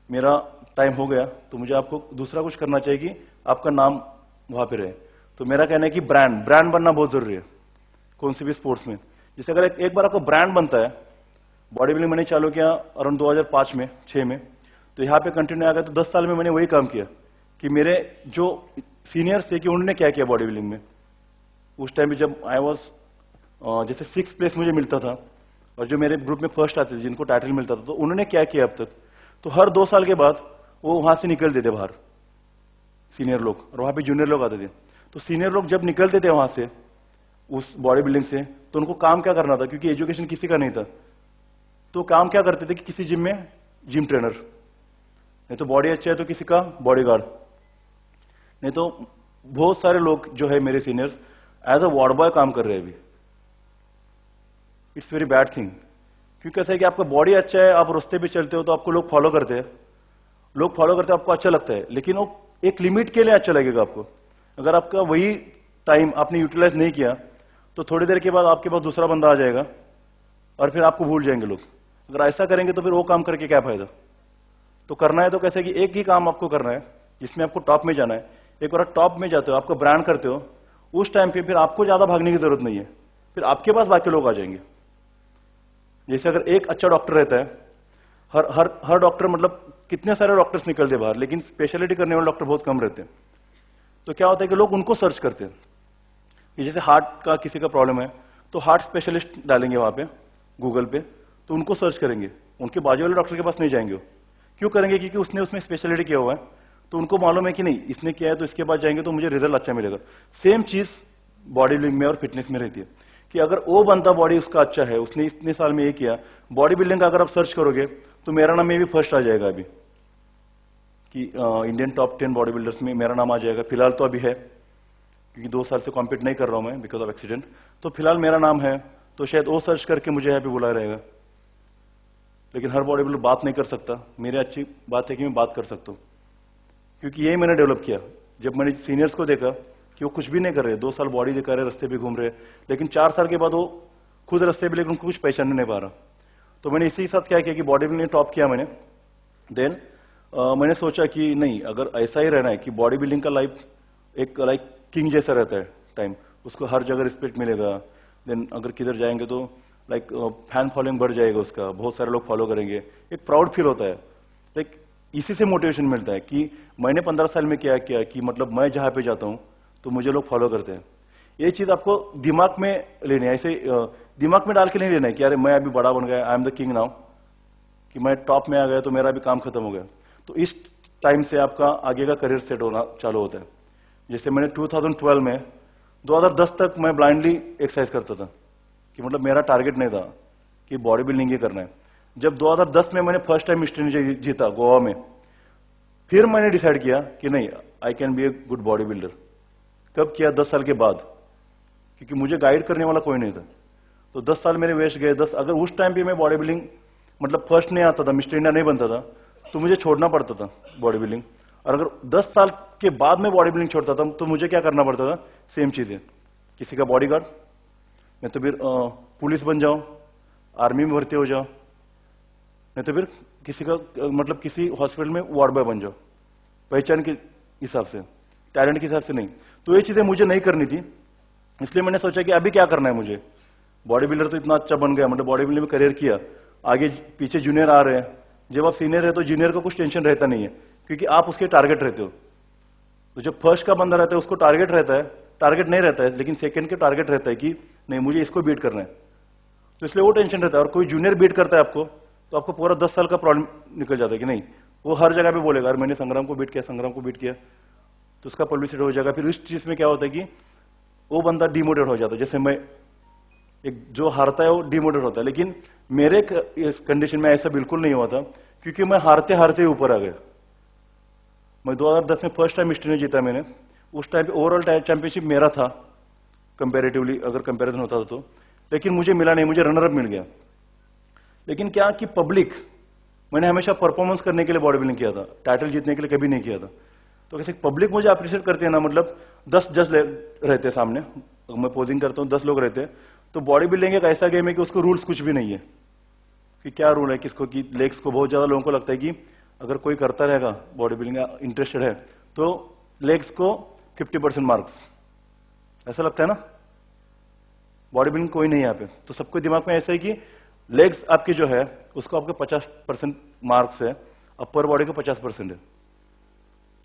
मेरा टाइम हो गया, तो मुझे आपको दूसरा कुछ करना चाहिए कि आपका नाम वहां पे रहे। तो मेरा कहना है कि ब्रांड बनना बहुत जरूरी है कौन से भी स्पोर्ट्स में। जैसे अगर एक बार आपको ब्रांड बनता है, बॉडी बिल्डिंग मैंने चालू किया अराउंड 2005 में 6 में, तो यहाँ पे कंटिन्यू आ गया। तो 10 साल में मैंने वही काम किया कि मेरे जो सीनियर्स थे कि उन्होंने क्या किया बॉडी बिल्डिंग में। उस टाइम पे जब आई वॉज जैसे 6th प्लेस मुझे मिलता था, और जो मेरे ग्रुप में फर्स्ट आते थे जिनको टाइटल मिलता था, तो उन्होंने क्या किया अब तक, तो हर 2 साल के बाद वो वहां से निकलते थे बाहर सीनियर लोग, और वहां पे जूनियर लोग आते थे। तो सीनियर लोग जब निकलते थे वहां से उस बॉडी बिल्डिंग से, तो उनको काम क्या करना था, क्योंकि एजुकेशन किसी का नहीं था, तो काम क्या करते थे कि किसी जिम में जिम ट्रेनर, नहीं तो बॉडी अच्छा है तो किसी का बॉडीगार्ड, नहीं तो बहुत सारे लोग जो है मेरे seniors as a ward boy काम कर रहे हैं अभी। It's very bad thing. क्योंकि ऐसा है कि आपका बॉडी अच्छा है, आप रास्ते पे चलते हो तो आपको लोग फॉलो करते हैं, आपको अच्छा लगता है, लेकिन वो एक लिमिट के लिए अच्छा लगेगा आपको। अगर आपका वही टाइम आपने यूटिलाइज नहीं किया तो थोड़ी देर के बाद आपके पास दूसरा बंदा आ जाएगा और फिर आपको भूल जाएंगे लोग। अगर ऐसा करेंगे तो फिर वो काम करके क्या फायदा। तो करना है तो कैसे कि एक ही काम आपको करना है जिसमें आपको टॉप में जाना है। एक बार टॉप में जाते हो, आपको ब्रांड करते हो, उस टाइम पे फिर आपको ज्यादा भागने की जरूरत नहीं है, फिर आपके पास बाकी लोग आ जाएंगे। जैसे अगर एक अच्छा डॉक्टर रहता है, हर डॉक्टर मतलब कितने सारे डॉक्टर्स निकलते बाहर, लेकिन स्पेशलिटी करने वाले डॉक्टर बहुत कम रहते हैं। तो क्या होता है कि लोग उनको सर्च करते हैं कि जैसे हार्ट का किसी का प्रॉब्लम है तो हार्ट स्पेशलिस्ट डालेंगे वहां पे गूगल पे, तो उनको सर्च करेंगे, उनके बाजू वाले डॉक्टर के पास नहीं जाएंगे वो। क्यों करेंगे? क्योंकि उसने उसमें स्पेशलिटी किया हुआ है, तो उनको मालूम है कि नहीं इसने किया है तो इसके पास जाएंगे तो मुझे रिजल्ट अच्छा मिलेगा। सेम चीज बॉडी बिल्डिंग में और फिटनेस में रहती है कि अगर वो बंदा बॉडी उसका अच्छा है, उसने इतने साल में ये किया, बॉडी बिल्डिंग का अगर आप सर्च करोगे तो मेरा नाम में भी फर्स्ट आ जाएगा अभी कि इंडियन टॉप 10 बॉडी बिल्डर्स में मेरा नाम आ जाएगा। फिलहाल तो अभी है क्योंकि 2 साल से कॉम्पीट नहीं कर रहा हूं मैं बिकॉज ऑफ एक्सीडेंट, तो फिलहाल मेरा नाम है, तो शायद वो सर्च करके मुझे यहाँ पे बुलाया रहेगा। लेकिन हर बॉडी बिल्डर बात नहीं कर सकता, मेरी अच्छी बात है कि मैं बात कर सकता हूँ, क्योंकि यही मैंने डेवलप किया। जब मैंने सीनियर्स को देखा कि वो कुछ भी नहीं कर रहे, 2 साल बॉडी दिखा रहे, रास्ते पे घूम रहे, लेकिन 4 साल के बाद वो खुद रास्ते पे, लेकिन उनको कुछ पहचान नहीं पा रहा, तो मैंने इसी के साथ क्या किया कि बॉडी बिल्डिंग टॉप किया मैंने। देन मैंने सोचा कि नहीं, अगर ऐसा ही रहना है कि बॉडी बिल्डिंग का लाइफ एक लाइक किंग जैसा रहता है टाइम, उसको हर जगह रिस्पेक्ट मिलेगा, देन अगर किधर जाएंगे तो लाइक फैन फॉलोइंग बढ़ जाएगा उसका, बहुत सारे लोग फॉलो करेंगे, एक प्राउड फील होता है। लाइक इसी से मोटिवेशन मिलता है कि मैंने 15 साल में क्या किया कि मतलब मैं जहां पे जाता हूं तो मुझे लोग फॉलो करते हैं। ये चीज आपको दिमाग में लेनी है, ऐसे दिमाग में डाल के नहीं लेना है कि अरे मैं अभी बड़ा बन गया, I am the king now, कि मैं टॉप में आ गया तो मेरा भी काम खत्म हो गया। तो इस टाइम से आपका आगे का करियर सेट होना चालू होता है। जैसे मैंने 2012 में 2010 तक मैं ब्लाइंडली एक्सरसाइज करता था कि मतलब मेरा टारगेट नहीं था कि बॉडी बिल्डिंग ही करना है। जब 2010 में मैंने फर्स्ट टाइम मिस्टर जीता गोवा में, फिर मैंने डिसाइड किया कि नहीं, I can be A good body builder. कब किया? 10 साल के बाद, क्योंकि मुझे गाइड करने वाला कोई नहीं था। तो 10 साल मेरे वेस्ट गए। 10 अगर उस टाइम पे मैं बॉडी बिल्डिंग मतलब फर्स्ट नहीं आता था, मिस्टर इंडिया नहीं बनता था, तो मुझे छोड़ना पड़ता था बॉडी बिल्डिंग। और अगर 10 साल के बाद मैं बॉडी बिल्डिंग छोड़ता था तो मुझे क्या करना पड़ता था? सेम चीजें, किसी का बॉडीगार्ड, नहीं तो फिर पुलिस बन जाओ, आर्मी में भर्ती हो जाओ, नहीं तो फिर किसी का मतलब किसी हॉस्पिटल में वार्ड बॉय बन जाओ, पहचान के हिसाब से, टैलेंट के हिसाब से नहीं। तो ये चीजें मुझे नहीं करनी थी, इसलिए मैंने सोचा कि अभी क्या करना है मुझे। बॉडी बिल्डर तो इतना अच्छा बन गया, मतलब बॉडी बिल्डिंग में करियर किया, आगे पीछे जूनियर आ रहे हैं। जब आप सीनियर है तो जूनियर को कुछ टेंशन रहता नहीं है, क्योंकि आप उसके टारगेट रहते हो। तो जब फर्स्ट का बंदा रहता है उसको टारगेट रहता है, टारगेट नहीं रहता है, लेकिन सेकंड के टारगेट रहता है कि नहीं मुझे इसको बीट करना है, तो इसलिए वो टेंशन रहता है। और कोई जूनियर बीट करता है आपको, तो आपको पूरा 10 साल का प्रॉब्लम निकल जाता है कि नहीं, वो हर जगह पे बोलेगा मैंने संग्राम को बीट किया, संग्राम को बीट किया, तो उसका पब्लिसिटी हो जाएगा। फिर इस चीज में क्या होता है कि वो बंदा डिमोटिवेट हो जाता है। जैसे मैं एक जो हारता है वो डिमोटिवेट होता है, लेकिन मेरे कंडीशन में ऐसा बिल्कुल नहीं हुआ था, क्योंकि मैं हारते हारते ऊपर आ गया। मैं 2010 में फर्स्ट टाइम मिस्टर ने जीता मैंने, उस टाइम पे ओवरऑल चैंपियनशिप मेरा था कंपैरेटिवली, अगर कंपैरिजन होता तो, लेकिन मुझे मिला नहीं, मुझे रनर अप मिल गया। लेकिन क्या कि पब्लिक, मैंने हमेशा परफॉर्मेंस करने के लिए बॉडी बिल्डिंग किया था, टाइटल जीतने के लिए कभी नहीं किया था। तो कैसे पब्लिक मुझे अप्रिशिएट करते हैं ना, मतलब 10 जज रहते सामने, मैं पोजिंग करता हूँ 10 लोग रहते हैं। तो बॉडी बिल्डिंग एक ऐसा गेम है कि उसको रूल्स कुछ भी नहीं है कि क्या रूल है किसको, कि लेग्स को बहुत ज्यादा लोगों को लगता है कि अगर कोई करता रहेगा बॉडी बिल्डिंग इंटरेस्टेड है तो लेग्स को 50% मार्क्स, ऐसा लगता है ना। बॉडी बिल्डिंग कोई नहीं है यहाँ पे, तो सबको दिमाग में ऐसा है कि लेग्स आपकी जो है उसको आपके 50% मार्क्स है, अपर बॉडी को 50% है।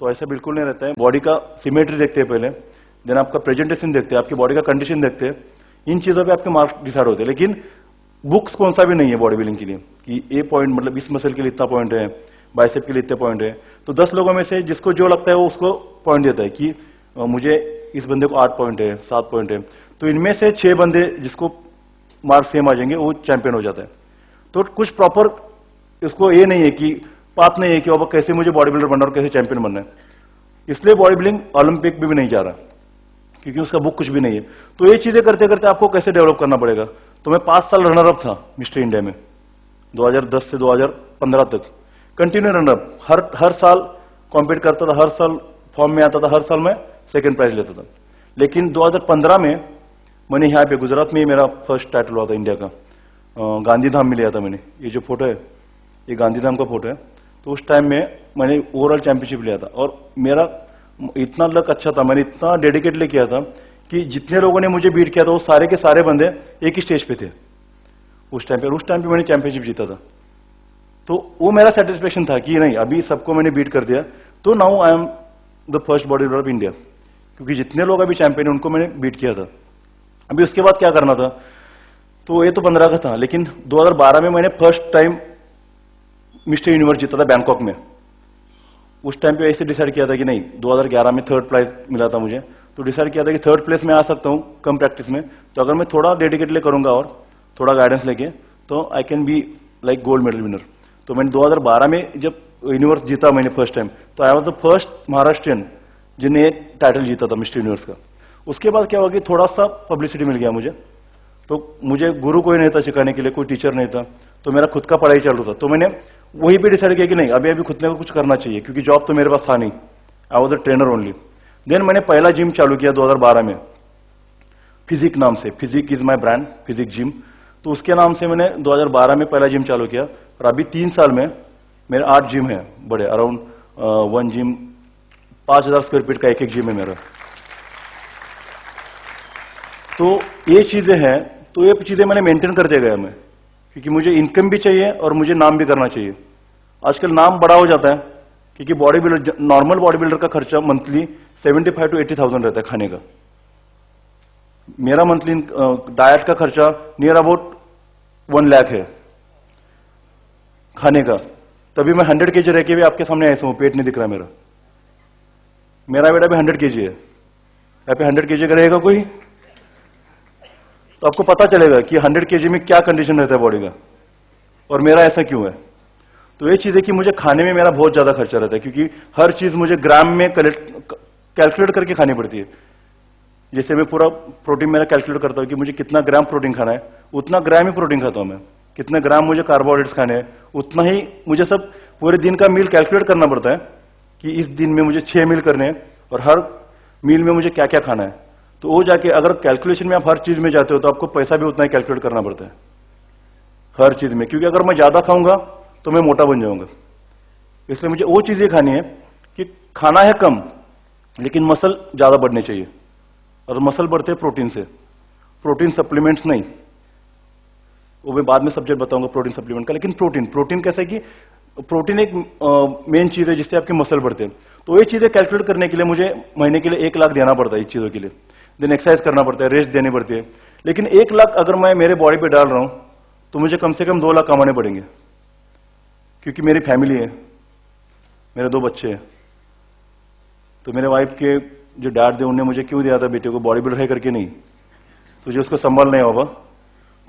तो ऐसा बिल्कुल नहीं रहता है। बॉडी का सिमेट्री देखते हैं पहले, देन आपका प्रेजेंटेशन देखते हैं, आपकी बॉडी का कंडीशन देखते हैं, इन चीजों पे आपके मार्क्स डिसाइड होते हैं। लेकिन बुक्स कौन सा भी नहीं है बॉडी बिल्डिंग के लिए कि ए पॉइंट मतलब इस मसल के लिए इतना पॉइंट है, बाइसेप के लिए इतने पॉइंट है। तो 10 लोगों में से जिसको जो लगता है वो उसको पॉइंट देता है कि मुझे इस बंदे को 8 पॉइंट है, 7 पॉइंट है। तो इनमें से 6 बंदे जिसको मार्क्स सेम आ जाएंगे वो चैंपियन हो जाता है। तो कुछ प्रॉपर इसको ये नहीं है कि पाथ नहीं है कि बाबा कैसे मुझे बॉडी बिल्डर बनना और कैसे चैंपियन बनना है। इसलिए बॉडी बिल्डिंग ओलंपिक में भी नहीं जा रहा, क्योंकि उसका बुक कुछ भी नहीं है। तो ये चीजें करते करते आपको कैसे डेवलप करना पड़ेगा। तो मैं 5 साल रनर अप था मिस्टर इंडिया में, 2010 से 2015 तक कंटिन्यू रनर अप, हर साल कॉम्पीट करता था, हर साल फॉर्म में आता था, हर साल मैं सेकंड प्राइज लेता था। लेकिन 2015 में मैंने यहाँ पे गुजरात में ही मेरा फर्स्ट टाइटल हुआ था इंडिया का, गांधीधाम में लिया था मैंने। ये जो फोटो है ये गांधीधाम का फोटो है। तो उस टाइम में मैंने ओवरऑल चैंपियनशिप लिया था, और मेरा इतना लक अच्छा था, मैंने इतना डेडिकेटली किया था कि जितने लोगों ने मुझे बीट किया था वो सारे के सारे बंदे एक ही स्टेज पे थे उस टाइम पे, और उस टाइम पे मैंने चैंपियनशिप जीता था। तो वो मेरा सेटिस्फेक्शन था कि नहीं अभी सबको मैंने बीट कर दिया, तो now I am the first body builder of India, क्योंकि जितने लोग अभी चैंपियन है उनको मैंने बीट किया था। अभी उसके बाद क्या करना था, तो ये तो 15 का था, लेकिन 2012 में मैंने फर्स्ट टाइम मिस्टर यूनिवर्स जीता था बैंकॉक में। उस टाइम पे ऐसे डिसाइड किया था कि नहीं, 2011 में थर्ड प्राइज मिला था मुझे, तो डिसाइड किया था कि थर्ड प्लेस में आ सकता हूं कम प्रैक्टिस में, तो अगर मैं थोड़ा डेडिकेटली करूंगा और थोड़ा गाइडेंस लेके तो I can be like gold medal winner. तो मैंने 2012 में जब यूनिवर्स जीता मैंने फर्स्ट टाइम, तो I was the first Maharashtrian जिन्हें टाइटल जीता था मिस्टर यूनिवर्स का। उसके बाद क्या हुआ कि थोड़ा सा पब्लिसिटी मिल गया मुझे, तो मुझे गुरु कोई नहीं था सिखाने के लिए, कोई टीचर नहीं था, तो मेरा खुद का पढ़ाई चल रहा था। तो मैंने वही पे डिसाइड किया कि नहीं, अभी अभी खुद ने को कुछ करना चाहिए, क्योंकि जॉब तो मेरे पास था नहीं, I was a trainer only. Then मैंने पहला जिम चालू किया 2012 में, फिजिक नाम से, physique is my brand, physique gym. तो उसके नाम से मैंने 2012 में पहला जिम चालू किया, और अभी 3 साल में मेरे 8 जिम है बड़े, अराउंड 1 जिम 5000 स्क्वायर फीट का एक जिम है मेरा। तो ये चीजें हैं, तो ये चीजें मैंने मेंटेन करते गया मैं, क्योंकि मुझे इनकम भी चाहिए और मुझे नाम भी करना चाहिए। आजकल नाम बड़ा हो जाता है, क्योंकि body builder, normal body builder का खर्चा मंथली 75 to 80,000 रहता है खाने का। मेरा मंथली डाइट का खर्चा नियर अबाउट 1 लाख है खाने का, तभी मैं 100 kg रह के भी आपके सामने ऐसा हूं, पेट नहीं दिख रहा मेरा। मेरा बेटा भी 100 kg है, यहाँ पे 100 kg का रहेगा कोई, तो आपको पता चलेगा कि 100 kg में क्या कंडीशन रहता है बॉडी का, और मेरा ऐसा क्यों है। तो ये चीज है कि मुझे खाने में मेरा बहुत ज्यादा खर्चा रहता है, क्योंकि हर चीज मुझे ग्राम में कैलकुलेट करके खानी पड़ती है। जैसे मैं पूरा प्रोटीन मेरा कैलकुलेट करता हूं कि मुझे कितना ग्राम प्रोटीन खाना है, उतना ग्राम ही प्रोटीन खाता हूं मैं। कितने ग्राम मुझे कार्बोहाइड्रेट्स खाने हैं, उतना ही मुझे सब पूरे दिन का मील कैलकुलेट करना पड़ता है कि इस दिन में मुझे 6 मील करने हैं, और हर मील में मुझे क्या क्या खाना है। तो वो जाके अगर कैलकुलेशन में आप हर चीज में जाते हो तो आपको पैसा भी उतना ही कैलकुलेट करना पड़ता है हर चीज में, क्योंकि अगर मैं ज्यादा खाऊंगा तो मैं मोटा बन जाऊंगा। इसलिए मुझे वो चीजें खानी है कि खाना है कम, लेकिन मसल ज्यादा बढ़ने चाहिए, और मसल बढ़ते हैं प्रोटीन से, प्रोटीन सप्लीमेंट्स नहीं। वो मैं बाद में सब्जेक्ट बताऊंगा प्रोटीन सप्लीमेंट का, लेकिन प्रोटीन कैसा है कि प्रोटीन एक मेन चीज है जिससे आपके मसल बढ़ते हैं। तो ये चीजें कैलकुलेट करने के लिए मुझे महीने के लिए 1 लाख देना पड़ता है इस चीजों के लिए। देन एक्सरसाइज करना पड़ता है, रेस्ट देनी पड़ती है। लेकिन 1 लाख अगर मैं मेरे बॉडी पे डाल रहा हूं तो मुझे कम से कम 2 लाख कमाने पड़ेंगे, क्योंकि मेरी फैमिली है, मेरे 2 बच्चे हैं। तो मेरे वाइफ के जो डैड थे उन्होंने मुझे क्यों दिया था बेटे को, बॉडी बिल्डर है करके नहीं, तुझे उसको संभालना है होगा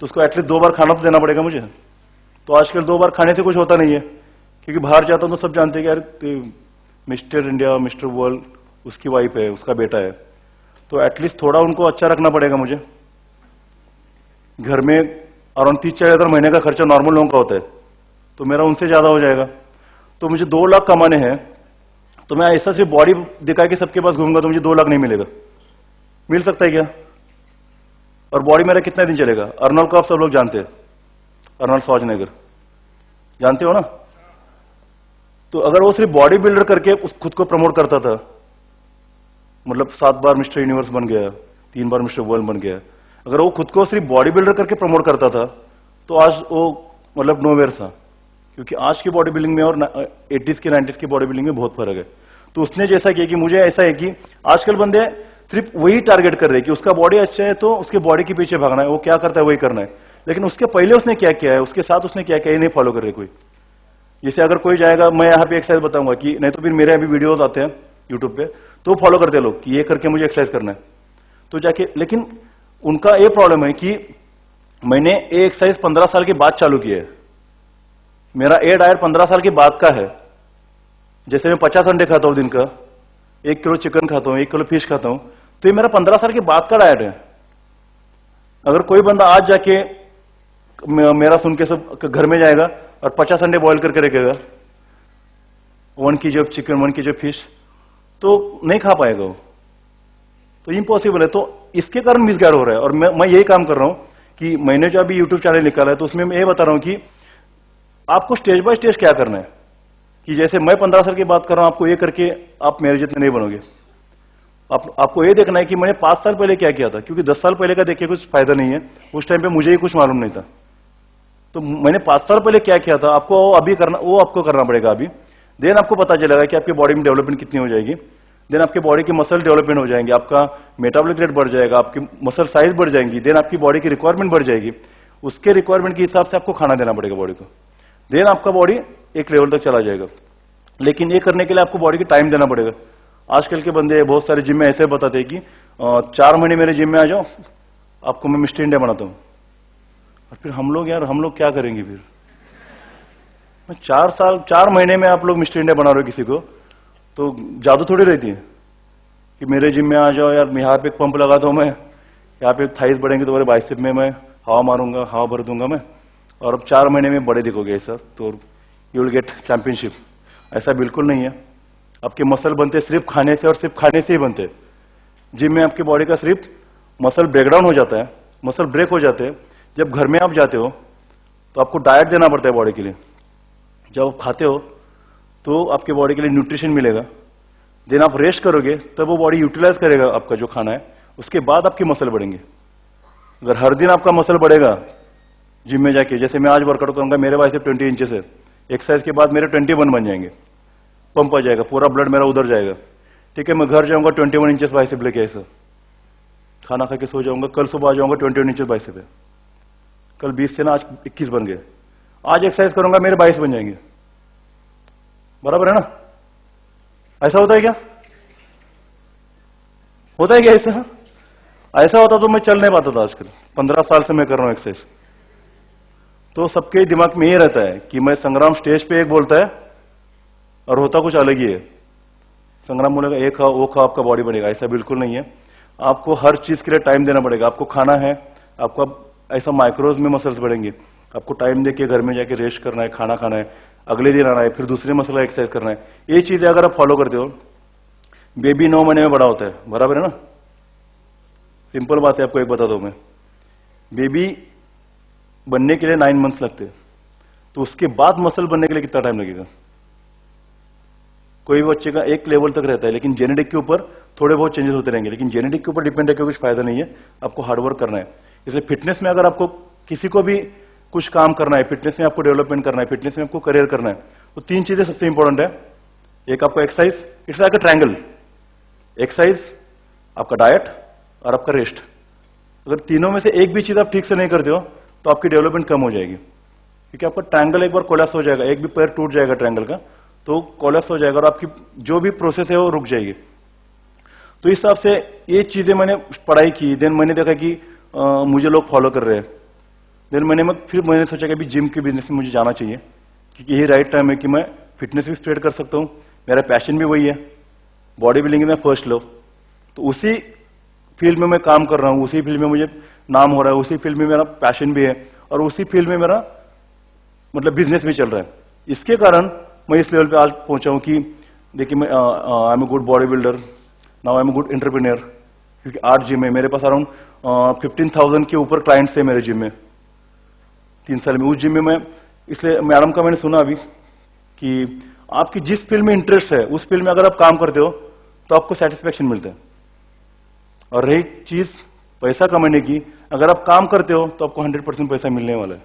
तो उसको एटलीस्ट 2 बार खाना तो देना पड़ेगा मुझे। तो आजकल 2 बार खाने से कुछ होता नहीं है, क्योंकि बाहर जाता हूं तो सब जानते हैं कि यार मिस्टर इंडिया, मिस्टर वर्ल्ड उसकी वाइफ है, उसका बेटा है, तो एटलीस्ट थोड़ा उनको अच्छा रखना पड़ेगा मुझे। घर में अराउंड 30-40 हज़ार महीने का खर्चा नॉर्मल लोगों का होता है, तो मेरा उनसे ज्यादा हो जाएगा। तो मुझे 2 लाख कमाने हैं, तो मैं ऐसा सिर्फ बॉडी दिखा के सबके पास घूमूंगा तो मुझे 2 लाख नहीं मिलेगा। मिल सकता है क्या? और बॉडी मेरा कितना दिन चलेगा? अर्नोल्ड को आप सब लोग जानते हैं, अर्नोल्ड श्वार्ज़नेगर जानते हो ना। तो अगर वो सिर्फ बॉडी बिल्डर करके खुद को प्रमोट करता था, मतलब 7 बार मिस्टर यूनिवर्स बन गया, 3 बार मिस्टर वर्ल्ड बन गया, अगर वो खुद को सिर्फ बॉडी बिल्डर करके प्रमोट करता था तो आज वो मतलब नोवेयर था। क्योंकि आज की बॉडी बिल्डिंग में और 80s के 90s की बॉडी बिल्डिंग में बहुत फर्क है। तो उसने जैसा किया कि मुझे ऐसा है कि आजकल बंदे सिर्फ वही टारगेट कर रहे हैं कि उसका बॉडी अच्छा है तो उसके बॉडी के पीछे भागना है, वो क्या करता है वही करना है। लेकिन उसके पहले उसने क्या किया है, उसके साथ उसने क्या किया, ये नहीं फॉलो कर रहे कोई। जैसे अगर कोई जाएगा, मैं यहाँ पे एक्सरसाइज बताऊंगा कि नहीं तो फिर मेरे अभी वीडियोस आते हैं यूट्यूब पे, तो फॉलो करते हैं लोग कि ये करके मुझे एक्सरसाइज करना है, तो जाके। लेकिन उनका ये प्रॉब्लम है कि मैंने ये एक्सरसाइज 15 साल के बाद चालू किया है, मेरा ये डाइट 15 साल के बाद का है। जैसे मैं 50 अंडे खाता हूं दिन का, 1 किलो चिकन खाता हूं, 1 किलो फिश खाता हूं, तो ये मेरा 15 साल के बाद का डाइट है। अगर कोई बंदा आज जाके मेरा सुन के सब घर में जाएगा और 50 अंडे बॉईल करके रखेगा, 1 kg of chicken, 1 kg of fish, तो नहीं खा पाएगा वो, तो इम्पॉसिबल है। तो इसके कारण मिसगाइड हो रहा है। और मैं यही काम कर रहा हूं कि मैंने जो अभी यूट्यूब चैनल निकाला है तो उसमें मैं ये बता रहा हूं कि आपको स्टेज बाय स्टेज क्या करना है। कि जैसे मैं 15 साल की बात कर रहा हूं, आपको ये करके आप मेरे जितने नहीं बनोगे। आपको ये देखना है कि मैंने 5 साल पहले क्या किया था, क्योंकि 10 साल पहले का देखिए कुछ फायदा नहीं है, उस टाइम पे मुझे ही कुछ मालूम नहीं था। तो मैंने 5 साल पहले क्या किया था, आपको अभी करना, वो आपको करना पड़ेगा अभी। देन आपको पता चलेगा कि आपकी बॉडी में डेवलपमेंट कितनी हो जाएगी। देन आपके बॉडी की मसल डेवलपमेंट हो जाएंगे, आपका मेटाबॉलिक रेट बढ़ जाएगा, आपकी मसल साइज बढ़ जाएंगी, देन आपकी बॉडी की रिक्वायरमेंट बढ़ जाएगी। उसके रिक्वायरमेंट के हिसाब से आपको खाना देना पड़ेगा बॉडी को, देन आपका बॉडी एक लेवल तक चला जाएगा। लेकिन ये करने के लिए आपको बॉडी की टाइम देना पड़ेगा। आजकल के बंदे बहुत सारे जिम में ऐसे बताते हैं कि 4 महीने मेरे जिम में आ जाओ, आपको मैं मिस्टर इंडिया बनाता हूं। और फिर हम लोग यार, हम लोग क्या करेंगे फिर? 4 महीने में आप लोग मिस्टर इंडिया बना रहे हो किसी को, तो जादू थोड़ी रहती है कि मेरे जिम में आ जाओ यार, यहाँ पे एक पंप लगाता हूं मैं, यहाँ पे थाइस बढ़ेंगे तो मेरे बाइसेप में मैं हवा मारूंगा, हवा भर दूंगा मैं, और अब 4 महीने में बड़े दिखोगे ऐसा, तो यू विल गेट चैंपियनशिप। ऐसा बिल्कुल नहीं है। आपके मसल बनते सिर्फ खाने से, और सिर्फ खाने से ही बनते। जिम में आपकी बॉडी का सिर्फ मसल ब्रेकडाउन हो जाता है, मसल ब्रेक हो जाते हैं। जब घर में आप जाते हो तो आपको डाइट देना पड़ता है बॉडी के लिए। जब आप खाते हो तो आपके बॉडी के लिए न्यूट्रिशन मिलेगा, देन आप रेस्ट करोगे तब वो बॉडी यूटिलाइज करेगा आपका जो खाना है, उसके बाद आपकी मसल बढ़ेंगे। अगर हर दिन आपका मसल बढ़ेगा जिम में जाके, जैसे मैं आज वर्कआउट करूंगा, मेरे बाइसेप 20 इंचेस है, एक्सरसाइज के बाद मेरे 21 बन जाएंगे, पंप आ जाएगा, पूरा ब्लड मेरा उधर जाएगा। ठीक है, मैं घर जाऊंगा 21 इंचेस बाइसेप लेके, ऐसा खाना खा के सो जाऊंगा, कल सुबह आ जाऊंगा 21 इंचेस बाइसेप है, कल 20 थे ना, आज 21 बन गए। आज एक्सरसाइज करूंगा मेरे 22 बन जाएंगे, बराबर है ना? ऐसा होता है क्या? होता है क्या ऐसा? ऐसा होता तो मैं चल नहीं पाता था आजकल। 15 साल से मैं कर रहा हूं एक्सरसाइज। तो सबके दिमाग में ये रहता है कि मैं संग्राम स्टेज पे एक बोलता है और होता कुछ अलग ही है। संग्राम बोलेगा ये खाओ वो खाओ, आपका बॉडी बनेगा, ऐसा बिल्कुल नहीं है। आपको हर चीज के लिए टाइम देना पड़ेगा। आपको खाना है, आपको ऐसा माइक्रोज में मसल्स बढ़ेंगे, आपको टाइम देके घर में जाके रेस्ट करना है, खाना खाना है, अगले दिन आना है, फिर दूसरे मसल का एक्सरसाइज करना है। ये चीजें अगर आप फॉलो करते हो, बेबी 9 महीने में बड़ा होता है, बराबर है ना? सिंपल बात है, आपको एक बता दो मैं, बेबी बनने के लिए 9 मंथ्स लगते हैं, तो उसके बाद मसल बनने के लिए कितना टाइम लगेगा? कोई भी बच्चे का एक लेवल तक रहता है, लेकिन जेनेटिक के ऊपर थोड़े बहुत चेंजेस होते रहेंगे, लेकिन जेनेटिक के ऊपर डिपेंड है, कुछ फायदा नहीं है। आपको हार्डवर्क करना है। इसलिए फिटनेस में अगर आपको किसी को भी कुछ काम करना है, फिटनेस में आपको डेवलपमेंट करना है, फिटनेस में आपको करियर करना है, तो 3 चीजें सबसे इंपॉर्टेंट है। एक आपको exercise, it's like a triangle, exercise, आपका डाइट और आपका रेस्ट। अगर तीनों में से एक भी चीज आप ठीक से नहीं करते हो तो आपकी डेवलपमेंट कम हो जाएगी, क्योंकि आपका ट्रायंगल एक बार कोलैप्स हो जाएगा, एक भी पैर टूट जाएगा ट्रायंगल का तो कोलैप्स हो जाएगा और आपकी जो भी प्रोसेस है वो रुक जाएगी। तो इस हिसाब से ये चीजें मैंने पढ़ाई की, देन मैंने देखा कि मुझे लोग फॉलो कर रहे हैं, देन मैंने सोचा कि अभी जिम के बिजनेस में मुझे जाना चाहिए, क्योंकि यही राइट टाइम है कि मैं फिटनेस भी स्प्रेड कर सकता हूँ। मेरा पैशन भी वही है, बॉडी बिल्डिंग में फर्स्ट लव, तो उसी फील्ड में मैं काम कर रहा हूं, उसी फील्ड में मुझे नाम हो रहा है, उसी फील्ड में मेरा पैशन भी है, और उसी फील्ड में मेरा मतलब बिजनेस भी चल रहा है। इसके कारण मैं इस लेवल पे आज पहुंचा हूं कि देखिए, मैं I am a good body builder, now I am a good entrepreneur, क्योंकि 8 जिम है मेरे पास, अराउंड 15,000 के ऊपर क्लाइंट्स है मेरे जिम में 3 साल में। उस जिम में मैं, इसलिए मैडम का मैंने सुना अभी कि आपकी जिस फील्ड में इंटरेस्ट है उस फील्ड में अगर आप काम करते हो तो आपको सेटिस्फेक्शन मिलता है। और रही चीज पैसा कमाने की, अगर आप काम करते हो तो आपको 100% पैसा मिलने वाला है।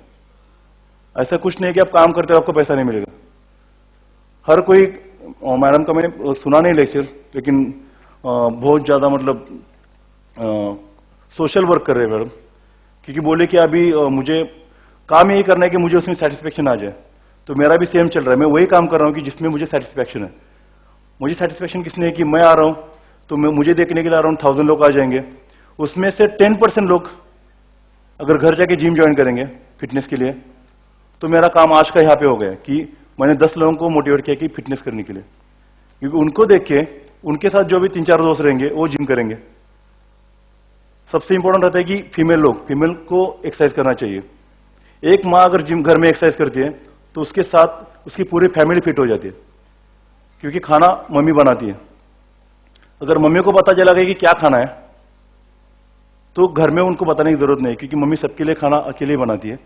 ऐसा कुछ नहीं कि आप काम करते हो आपको पैसा नहीं मिलेगा। हर कोई, मैडम का मैंने सुना नहीं लेक्चर, लेकिन बहुत ज्यादा मतलब सोशल वर्क कर रहे हैं मैडम, क्योंकि बोले कि अभी मुझे काम यही करना है कि मुझे उसमें सेटिस्फेक्शन आ जाए। तो मेरा भी सेम चल रहा है, मैं वही काम कर रहा हूं कि जिसमें मुझे सेटिस्फेक्शन है। मुझे सेटिस्फेक्शन किसने है कि मैं आ रहा हूं तो मुझे देखने के लिए अराउंड 1000 लोग आ जाएंगे, उसमें से 10% लोग अगर घर जाके जिम ज्वाइन करेंगे फिटनेस के लिए, तो मेरा काम आज का यहाँ पे हो गया कि मैंने 10 लोगों को मोटिवेट किया कि फिटनेस करने के लिए, क्योंकि उनको देख के उनके साथ जो भी 3-4 दोस्त रहेंगे वो जिम करेंगे। सबसे इंपॉर्टेंट रहता है कि फीमेल को एक्सरसाइज करना चाहिए। एक माँ अगर जिम घर में एक्सरसाइज करती है तो उसके साथ उसकी पूरी फैमिली फिट हो जाती है, क्योंकि खाना मम्मी बनाती है। अगर मम्मी को पता चला गया कि क्या खाना है तो घर में उनको बताने की जरूरत नहीं, क्योंकि मम्मी सबके लिए खाना अकेले ही बनाती है।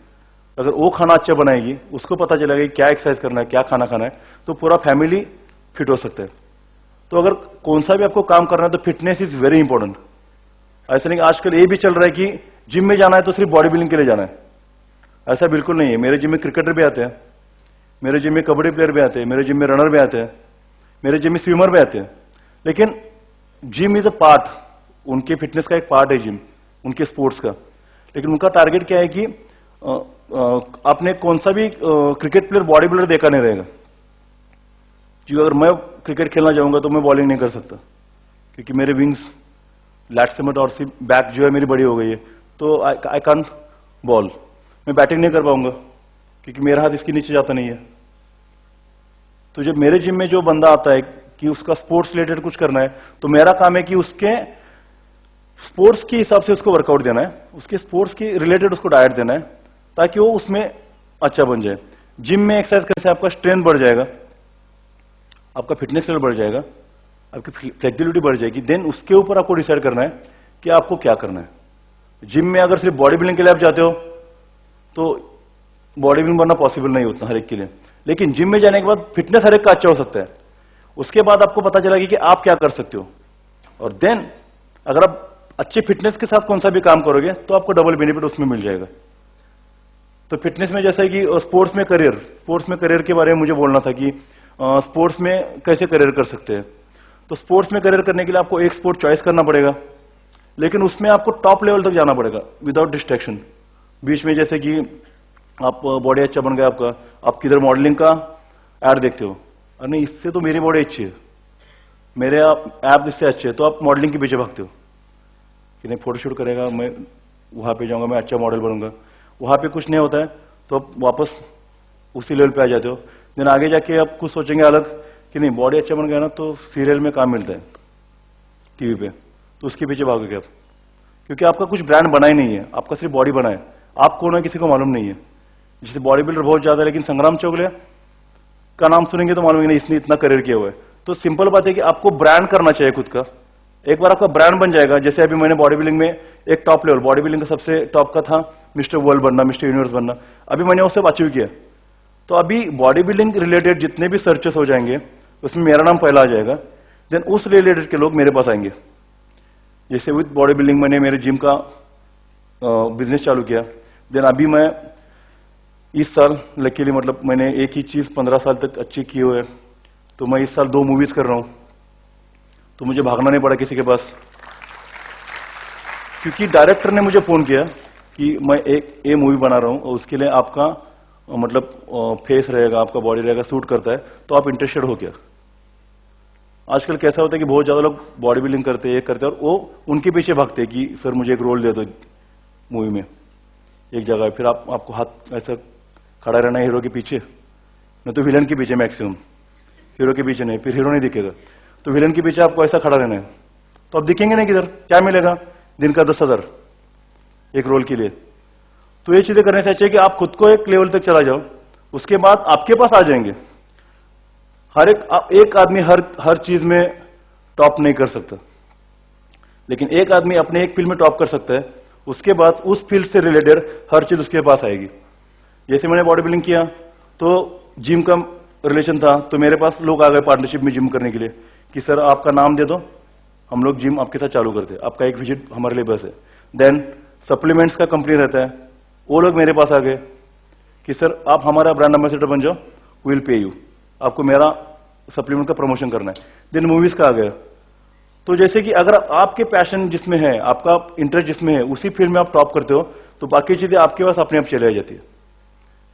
अगर वो खाना अच्छा बनाएगी, उसको पता चलेगा कि क्या एक्सरसाइज करना है, क्या खाना खाना है, तो पूरा फैमिली फिट हो सकता है। तो अगर कौन सा भी आपको काम करना है तो फिटनेस इज वेरी इंपॉर्टेंट। ऐसा नहीं कि आजकल ये भी चल रहा है कि जिम में जाना है तो सिर्फ बॉडी बिल्डिंग के लिए जाना है, ऐसा बिल्कुल नहीं है। मेरे जिम में क्रिकेटर भी आते हैं, मेरे जिम में कबड्डी प्लेयर भी आते हैं, मेरे जिम में रनर भी आते हैं, मेरे जिम में स्विमर भी आते हैं। लेकिन जिम इज अ पार्ट, उनके फिटनेस का एक पार्ट है जिम, उनके स्पोर्ट्स का। लेकिन उनका टारगेट क्या है कि आपने कौन सा भी क्रिकेट प्लेयर बॉडी बिल्डर देखा नहीं रहेगा कि अगर मैं क्रिकेट खेलना चाहूंगा तो मैं बॉलिंग नहीं कर सकता, क्योंकि मेरे विंग्स लैट से मत और सी बैक जो है मेरी बड़ी हो गई है, तो आई कांट बॉल, मैं बैटिंग नहीं कर पाऊंगा क्योंकि मेरा हाथ इसके नीचे जाता नहीं है। तो जब मेरे जिम में जो बंदा आता है कि उसका स्पोर्ट्स रिलेटेड कुछ करना है, तो मेरा काम है कि उसके स्पोर्ट्स के हिसाब से उसको वर्कआउट देना है, उसके स्पोर्ट्स की रिलेटेड उसको डाइट देना है, ताकि वो उसमें अच्छा बन जाए। जिम में एक्सरसाइज करने से आपका स्ट्रेंथ बढ़ जाएगा, आपका फिटनेस लेवल बढ़ जाएगा, आपकी फ्लेक्सिबिलिटी बढ़ जाएगी। देन उसके ऊपर आपको डिसाइड करना है कि आपको क्या करना है। जिम में अगर सिर्फ बॉडी बिल्डिंग के लिए आप जाते हो तो बॉडी बिल्डिंग बनना पॉसिबल नहीं होता हर एक के लिए, लेकिन जिम में जाने के बाद फिटनेस हर एक का अच्छा हो सकता है। उसके बाद आपको पता चलेगा कि आप क्या कर सकते हो, और देन अगर आप अच्छे फिटनेस के साथ कौन सा भी काम करोगे तो आपको डबल बेनिफिट उसमें मिल जाएगा। तो फिटनेस में जैसा कि स्पोर्ट्स में करियर के बारे में मुझे बोलना था कि स्पोर्ट्स में कैसे करियर कर सकते हैं। तो स्पोर्ट्स में करियर करने के लिए आपको एक स्पोर्ट चॉइस करना पड़ेगा, लेकिन उसमें आपको टॉप लेवल तक जाना पड़ेगा विदाउट डिस्ट्रैक्शन। बीच में जैसे कि आप बॉडी अच्छा बन गया आपका, आप किधर मॉडलिंग का ऐड देखते हो, अरे नहीं इससे तो मेरी बॉडी अच्छी है, मेरे ऐप इससे अच्छे है, तो आप मॉडलिंग के पीछे भागते हो कि नहीं फोटोशूट करेगा, मैं वहां पे जाऊंगा, मैं अच्छा मॉडल बनूंगा। वहां पे कुछ नहीं होता है तो आप वापस उसी लेवल पे आ जाते हो। देन आगे जाके आप कुछ सोचेंगे अलग कि नहीं बॉडी अच्छा बन गया ना तो सीरियल में काम मिलता है टीवी पे, तो उसके पीछे भागोगे आप, क्योंकि आपका कुछ ब्रांड बना ही नहीं है, आपका सिर्फ बॉडी बना है, आप कौन है किसी को मालूम नहीं है। जैसे बॉडी बिल्डर बहुत ज्यादा है, लेकिन संग्राम चौगले का नाम सुनेंगे तो मालूम नहीं इसने इतना करियर किया हुआ है। तो सिंपल बात है कि आपको ब्रांड करना चाहिए खुद का। एक बार आपका ब्रांड बन जाएगा, जैसे अभी मैंने बॉडी बिल्डिंग में एक टॉप लेवल, बॉडी बिल्डिंग का सबसे टॉप का था मिस्टर वर्ल्ड बनना, मिस्टर यूनिवर्स बनना, अभी मैंने वो सब अचीव किया। तो अभी बॉडी बिल्डिंग रिलेटेड जितने भी सर्चेस हो जाएंगे उसमें मेरा नाम पहला आ जाएगा, देन उस रिलेटेड के लोग मेरे पास आएंगे। जैसे विद बॉडी बिल्डिंग मैंने मेरे जिम का बिजनेस चालू किया, देन अभी मैं इस साल लकीली मतलब मैंने एक ही चीज 15 साल तक अच्छी की हुई है, तो मैं इस साल 2 मूवीज कर रहा हूं, तो मुझे भागना नहीं पड़ा किसी के पास, क्योंकि डायरेक्टर ने मुझे फोन किया कि मैं एक मूवी बना रहा हूं और उसके लिए आपका मतलब फेस रहेगा, आपका बॉडी रहेगा, सूट करता है, तो आप इंटरेस्टेड हो क्या। आजकल कैसा होता है कि बहुत ज्यादा लोग बॉडी बिल्डिंग करते हैं, करते हैं और वो उनके पीछे भागते हैं कि सर मुझे एक रोल दे दो मूवी में एक जगह, फिर आपको हाथ ऐसा खड़ा रहना है हीरो के पीछे, नहीं तो विलन के पीछे मैक्सिमम, हीरो के पीछे नहीं, फिर हीरो नहीं दिखेगा, तो विलन के पीछे आपको ऐसा खड़ा रहना है, तो आप दिखेंगे नहीं किधर, क्या मिलेगा, दिन का 10,000 एक रोल के लिए। तो ये चीजें करने से चाहिए कि आप खुद को एक लेवल तक चला जाओ, उसके बाद आपके पास आ जाएंगे। हर एक आदमी हर चीज में टॉप नहीं कर सकता, लेकिन एक आदमी अपने एक फील्ड में टॉप कर सकता है, उसके बाद उस फील्ड से रिलेटेड हर चीज उसके पास आएगी। जैसे मैंने बॉडी बिल्डिंग किया तो जिम का रिलेशन था, तो मेरे पास लोग आ गए पार्टनरशिप में जिम करने के लिए कि सर आपका नाम दे दो, हम लोग जिम आपके साथ चालू करते हैं, आपका एक विजिट हमारे लिए बस है। देन सप्लीमेंट्स का कंपनी रहता है, वो लोग मेरे पास आ गए कि सर आप हमारा ब्रांड एम्बेसडर बन जाओ, विल पे यू, आपको मेरा सप्लीमेंट का प्रमोशन करना है। देन मूवीज का आ गया। तो जैसे कि अगर आपके पैशन जिसमें है, आपका इंटरेस्ट जिसमें है, उसी फील्ड में आप टॉप करते हो, तो बाकी चीजें आपके पास अपने आप चले आ जाती है।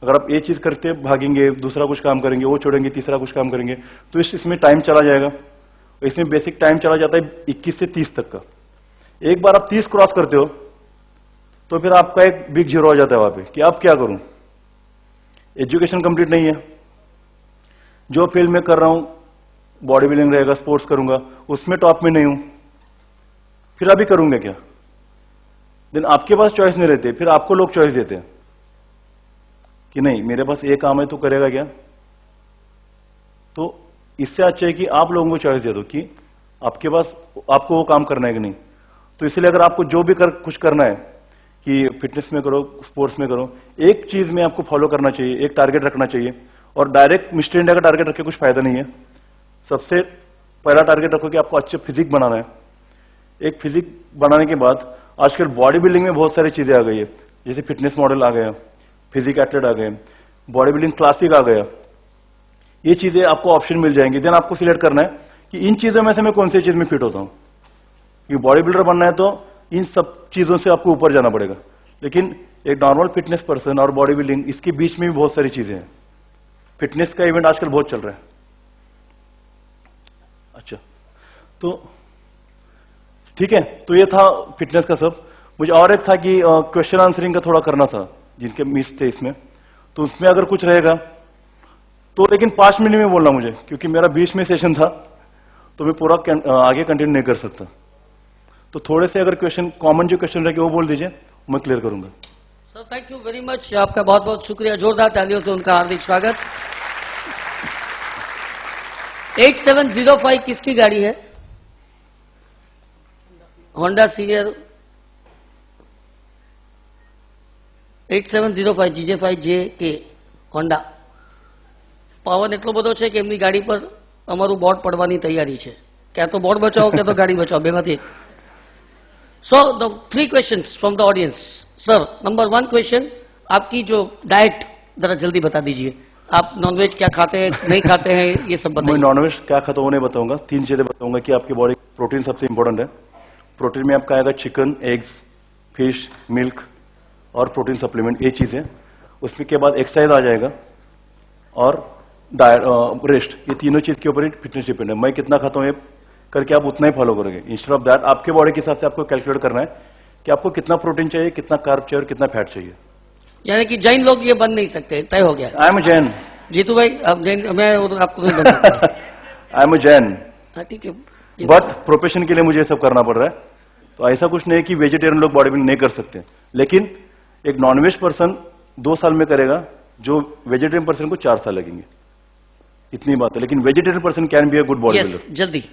अगर आप एक चीज करते भागेंगे, दूसरा कुछ काम करेंगे, वो छोड़ेंगे, तीसरा कुछ काम करेंगे, तो इसमें टाइम चला जाएगा। इसमें बेसिक टाइम चला जाता है 21 से 30 तक का। एक बार आप 30 क्रॉस करते हो तो फिर आपका एक बिग जीरो आ जाता है वहां पे कि आप क्या करूं, एजुकेशन कंप्लीट नहीं है, जो फील्ड में कर रहा हूं बॉडी बिल्डिंग रहेगा, स्पोर्ट्स करूंगा, उसमें टॉप में नहीं हूं, फिर अभी करूंगा क्या। देन आपके पास चॉइस नहीं रहते, फिर आपको लोग चॉइस देते हैं कि नहीं मेरे पास एक काम है, तू करेगा क्या। तो इससे अच्छा है कि आप लोगों को चॉइस दे दो कि आपके पास आपको वो काम करना है कि नहीं। तो इसलिए अगर आपको जो भी कुछ करना है कि फिटनेस में करो, स्पोर्ट्स में करो, एक चीज में आपको फॉलो करना चाहिए, एक टारगेट रखना चाहिए, और डायरेक्ट मिस्टर इंडिया का टारगेट रख के कुछ फायदा नहीं है। सबसे पहला टारगेट रखो कि आपको अच्छे फिजिक बनाना है। एक फिजिक बनाने के बाद आजकल बॉडी बिल्डिंग में बहुत सारी चीजें आ गई है, जैसे फिटनेस मॉडल आ गया, फिजिक एथलेट आ गए, बॉडी बिल्डिंग क्लासिक आ गया, ये चीजें आपको ऑप्शन मिल जाएंगी। देन आपको सिलेक्ट करना है कि इन चीजों में से मैं कौन सी चीज में फिट होता हूं। कि बॉडी बिल्डर बनना है तो इन सब चीजों से आपको ऊपर जाना पड़ेगा, लेकिन एक नॉर्मल फिटनेस पर्सन और बॉडी बिल्डिंग, इसके बीच में भी बहुत सारी चीजें हैं। फिटनेस का इवेंट आजकल बहुत चल रहा है। अच्छा, तो ठीक है, तो ये था फिटनेस का सब। मुझे और एक था कि क्वेश्चन आंसरिंग का थोड़ा करना था, जिनके मिस थे इसमें, तो उसमें अगर कुछ रहेगा तो, लेकिन 5 मिनट में बोलना मुझे, क्योंकि मेरा 20 में सेशन था, तो मैं पूरा आगे कंटिन्यू नहीं कर सकता। तो थोड़े से अगर क्वेश्चन, कॉमन जो क्वेश्चन रहे वो बोल दीजिए, मैं क्लियर करूंगा। Sir thank you very much, आपका बहुत बहुत शुक्रिया, जोरदार तालियों से उनका हार्दिक स्वागत। 8705 किसकी गाड़ी है? Honda senior 8705 GJ5JK Honda. પવન એટલો બધો છે કે એમની ગાડી પર અમારું બોર્ડ પડવાની તૈયારી છે, ક્યાં તો બોર્ડ બચાવો ક્યાં તો ગાડી બચાવો, બેમાંથી એક। So the 3 questions from the audience. Sir, number 1 question, आपकी जो डाइट जरा जल्दी बता दीजिए। आप नॉनवेज क्या खाते हैं, नहीं खाते हैं, ये सब बताइए। मैं नॉनवेज क्या खाता हूं वो नहीं बताऊंगा, 3 चीजें बताऊंगा कि आपकी बॉडी, प्रोटीन सबसे इंपॉर्टेंट है। प्रोटीन में आपका आएगा चिकन, एग्स, फिश, मिल्क और प्रोटीन सप्लीमेंट, ये चीजें। उसमें के बाद एक्सरसाइज आ जाएगा और डाइट, रेस्ट, ये तीनों चीज के ऊपर ही फिटनेस डिपेंड है। मैं कितना खाता हूं ये करके आप उतना ही फॉलो करोगे। इंस्टेड ऑफ दैट आपके बॉडी के हिसाब से आपको कैलकुलेट करना है कि आपको कितना प्रोटीन चाहिए, कितना कार्ब चाहिए और कितना फैट चाहिए। यानी कि जैन लोग ये बन नहीं सकते, तय हो गया। I am Jain. जीतू भाई, अब जैन, मैं आपको नहीं बन सकता। आई एम जैन, ठीक है, बट प्रोफेशन के लिए मुझे सब करना पड़ रहा है। तो ऐसा कुछ नहीं कि वेजिटेरियन लोग बॉडी बिल्डिंग नहीं कर सकते, लेकिन एक नॉनवेज पर्सन 2 साल में करेगा, जो वेजिटेरियन पर्सन को 4 साल लगेंगे, इतनी बात है। लेकिन vegetarian person can be a good body builder. जल्दी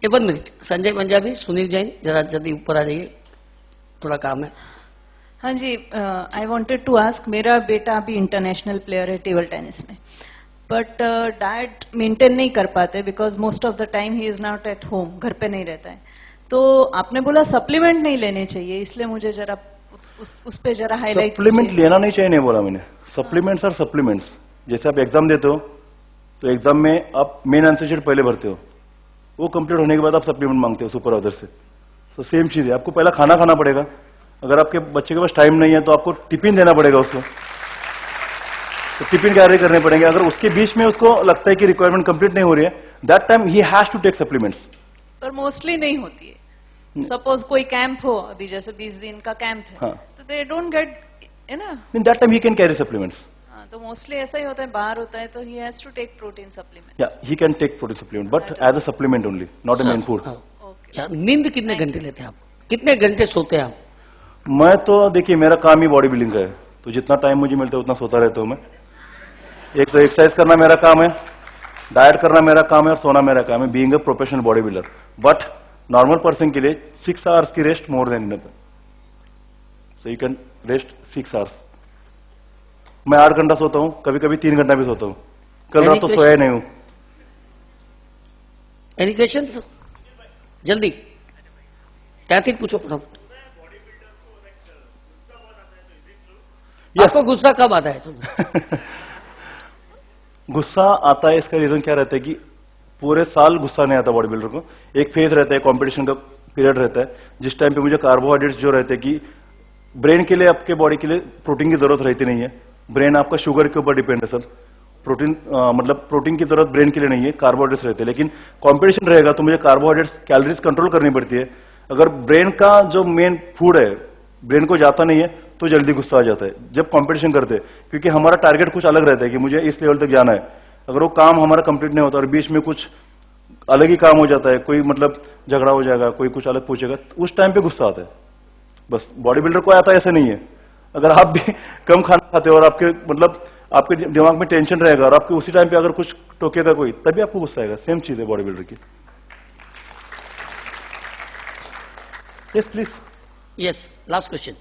1 मिनट, संजय पंजाबी, सुनील जैन, जरा जल्दी ऊपर आ जाइए, थोड़ा काम है। हाँ जी, आई वांटेड टू आस्क, मेरा बेटा अभी इंटरनेशनल प्लेयर है टेबल टेनिस में, बट डाइट मेंटेन नहीं कर पाते because most of the time he is not at home, घर पे नहीं रहता है। तो आपने बोला सप्लीमेंट नहीं लेने चाहिए, इसलिए मुझे जरा उस पे जरा हाईलाइट। सप्लीमेंट लेना नहीं चाहिए नहीं बोला मैंने, सप्लीमेंट्स और सप्लीमेंट्स। जैसे आप एग्जाम देते हो तो एग्जाम में आप मेन आंसर शीट पहले भरते हो, वो कंप्लीट होने के बाद आप सप्लीमेंट मांगते हो सुपरवाइजर से। तो सेम चीज है, आपको पहला खाना खाना पड़ेगा। अगर आपके बच्चे के पास टाइम नहीं है तो आपको टिफिन देना पड़ेगा उसको, तो टिफिन कैरी करने पड़ेंगे। अगर उसके बीच में उसको लगता है कि रिक्वायरमेंट कंप्लीट नहीं हो रही है, दैट टाइम ही हैज टू टेक सप्लीमेंट्स। पर मोस्टली नहीं होती है। सपोज कोई कैंप हो, अभी जैसे 20 दिन का कैंप है, हाँ, तो दे डोंट गेट, है ना, in that time he can carry supplements. तो मोस्टली ऐसा ही होता है, बाहर होता है तो he has to take protein supplement. या he can take protein supplement but as a supplement only, not a main food. नींद कितने घंटे लेते हैं आप, कितने घंटे सोते हैं आप? मैं तो देखिए, मेरा काम ही बॉडी बिल्डिंग का है, तो जितना टाइम मुझे मिलता है उतना सोता रहता हूं मैं। एक तो एक्सरसाइज करना मेरा काम है, डाइट करना मेरा काम है और सोना मेरा काम है, being a professional body builder. But normal person के लिए 6 आवर्स की रेस्ट मोर देन इनफ है, so you can rest 6 hours. मैं 8 घंटा सोता हूं, कभी कभी 3 घंटा भी सोता हूं। कल रात तो सोया ही नहीं हूं। Any question? जल्दी क्या पूछो फटाफट। आपको गुस्सा कब आता है? गुस्सा आता है, इसका रीजन क्या रहता है कि पूरे साल गुस्सा नहीं आता बॉडी बिल्डर को। एक फेज रहता है, कंपटीशन का पीरियड रहता है, जिस टाइम पे मुझे कार्बोहाइड्रेट्स जो रहते हैं कि ब्रेन के लिए, आपके बॉडी के लिए प्रोटीन की जरूरत रहती नहीं है। ब्रेन आपका शुगर के ऊपर डिपेंड है सर। प्रोटीन मतलब प्रोटीन की जरूरत ब्रेन के लिए नहीं है, कार्बोहाइड्रेट्स रहते हैं। लेकिन कंपटीशन रहेगा तो मुझे कार्बोहाइड्रेट्स, कैलोरीज कंट्रोल करनी पड़ती है। अगर ब्रेन का जो मेन फूड है ब्रेन को जाता नहीं है तो जल्दी गुस्सा आ जाता है जब कंपटीशन करते हैं, क्योंकि हमारा टारगेट कुछ अलग रहता है कि मुझे इस लेवल तक जाना है। अगर वो काम हमारा कंप्लीट नहीं होता और बीच में कुछ अलग ही काम हो जाता है, कोई मतलब झगड़ा हो जाएगा, कोई कुछ अलग पूछेगा, उस टाइम पे गुस्सा आता है। बस बॉडी बिल्डर को आता है, ऐसा नहीं है। अगर आप भी कम खाना खाते हो और आपके मतलब आपके दिमाग में टेंशन रहेगा और आपके उसी टाइम पे अगर कुछ टोकेगा कोई, तभी आपको गुस्सा आएगा। सेम चीज है बॉडी बिल्डर की। Yes please. Yes, last question.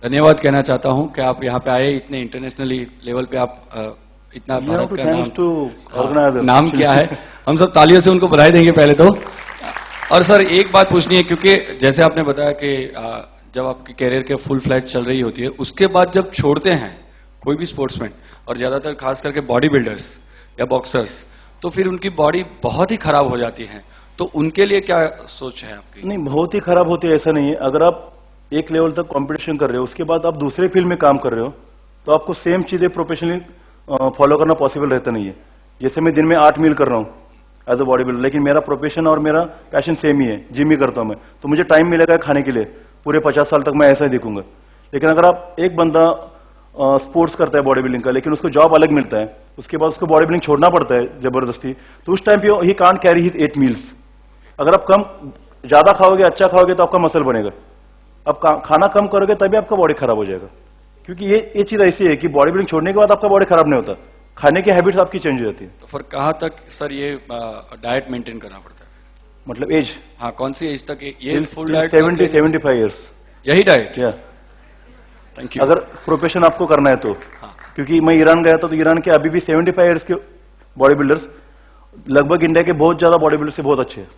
धन्यवाद कहना चाहता हूं कि आप यहाँ पे आए, इतने इंटरनेशनली लेवल पे आप इतना भारत का नाम क्या है, हम सब तालियों से उनको बधाई देंगे पहले तो। और सर एक बात पूछनी है, क्योंकि जैसे आपने बताया कि जब आपकी कैरियर के फुल फ्लैश चल रही होती है, उसके बाद जब छोड़ते हैं कोई भी स्पोर्ट्समैन, और ज्यादातर खास करके बॉडी बिल्डर्स या बॉक्सर्स, तो फिर उनकी बॉडी बहुत ही खराब हो जाती है, तो उनके लिए क्या सोच है आपकी? नहीं, बहुत ही खराब होती है ऐसा नहीं है। अगर आप एक लेवल तक कंपटीशन कर रहे हो, उसके बाद आप दूसरे फील्ड में काम कर रहे हो, तो आपको सेम चीजें प्रोफेशनली फॉलो करना पॉसिबल रहता नहीं है। जैसे मैं दिन में 8 मील कर रहा हूँ एज अ बॉडी बिल्डर, लेकिन मेरा प्रोफेशन और मेरा पैशन सेम ही है, जिम ही करता हूं मैं, तो मुझे टाइम मिलेगा खाने के लिए, पूरे 50 साल तक मैं ऐसा ही दिखूंगा। लेकिन अगर आप एक बंदा स्पोर्ट्स करता है बॉडी बिल्डिंग का, लेकिन उसको जॉब अलग मिलता है, उसके बाद उसको बॉडी बिल्डिंग छोड़ना पड़ता है जबरदस्ती, तो उस टाइम पे he can't carry his 8 meals. अगर आप कम ज्यादा खाओगे, अच्छा खाओगे, तो आपका मसल बनेगा। अब खाना कम करोगे तभी आपका बॉडी खराब हो जाएगा, क्योंकि ये चीज ऐसी है कि बॉडी बिल्डिंग छोड़ने के बाद आपका बॉडी खराब नहीं होता, खाने की हैबिट्स आपकी चेंज हो जाती है। तो फिर कहाँ तक सर ये डाइट मेंटेन करना पड़ता है? मतलब एज? हाँ, कौन सी एज तक ये फुल डाइट? 75 ईयर्स। यही डाइट? या थैंक यू। अगर प्रोफेशन आपको करना है तो। हाँ। क्योंकि मैं ईरान गया था, तो ईरान के अभी भी 75 ईयर्स के बॉडी बिल्डर्स लगभग इंडिया के बहुत ज्यादा बॉडी बिल्डर से बहुत अच्छे हैं।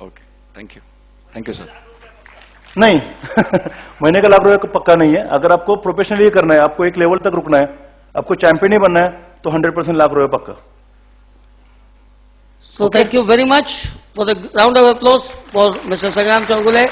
Okay, thank you sir. नहीं महीने का ₹1,00,000 पक्का नहीं है। अगर आपको प्रोफेशनली करना है, आपको एक लेवल तक रुकना है, आपको चैंपियन ही बनना है, तो 100% ₹1,00,000 पक्का। So thank you very much for the round of applause for Mr. Sangram Chowgule.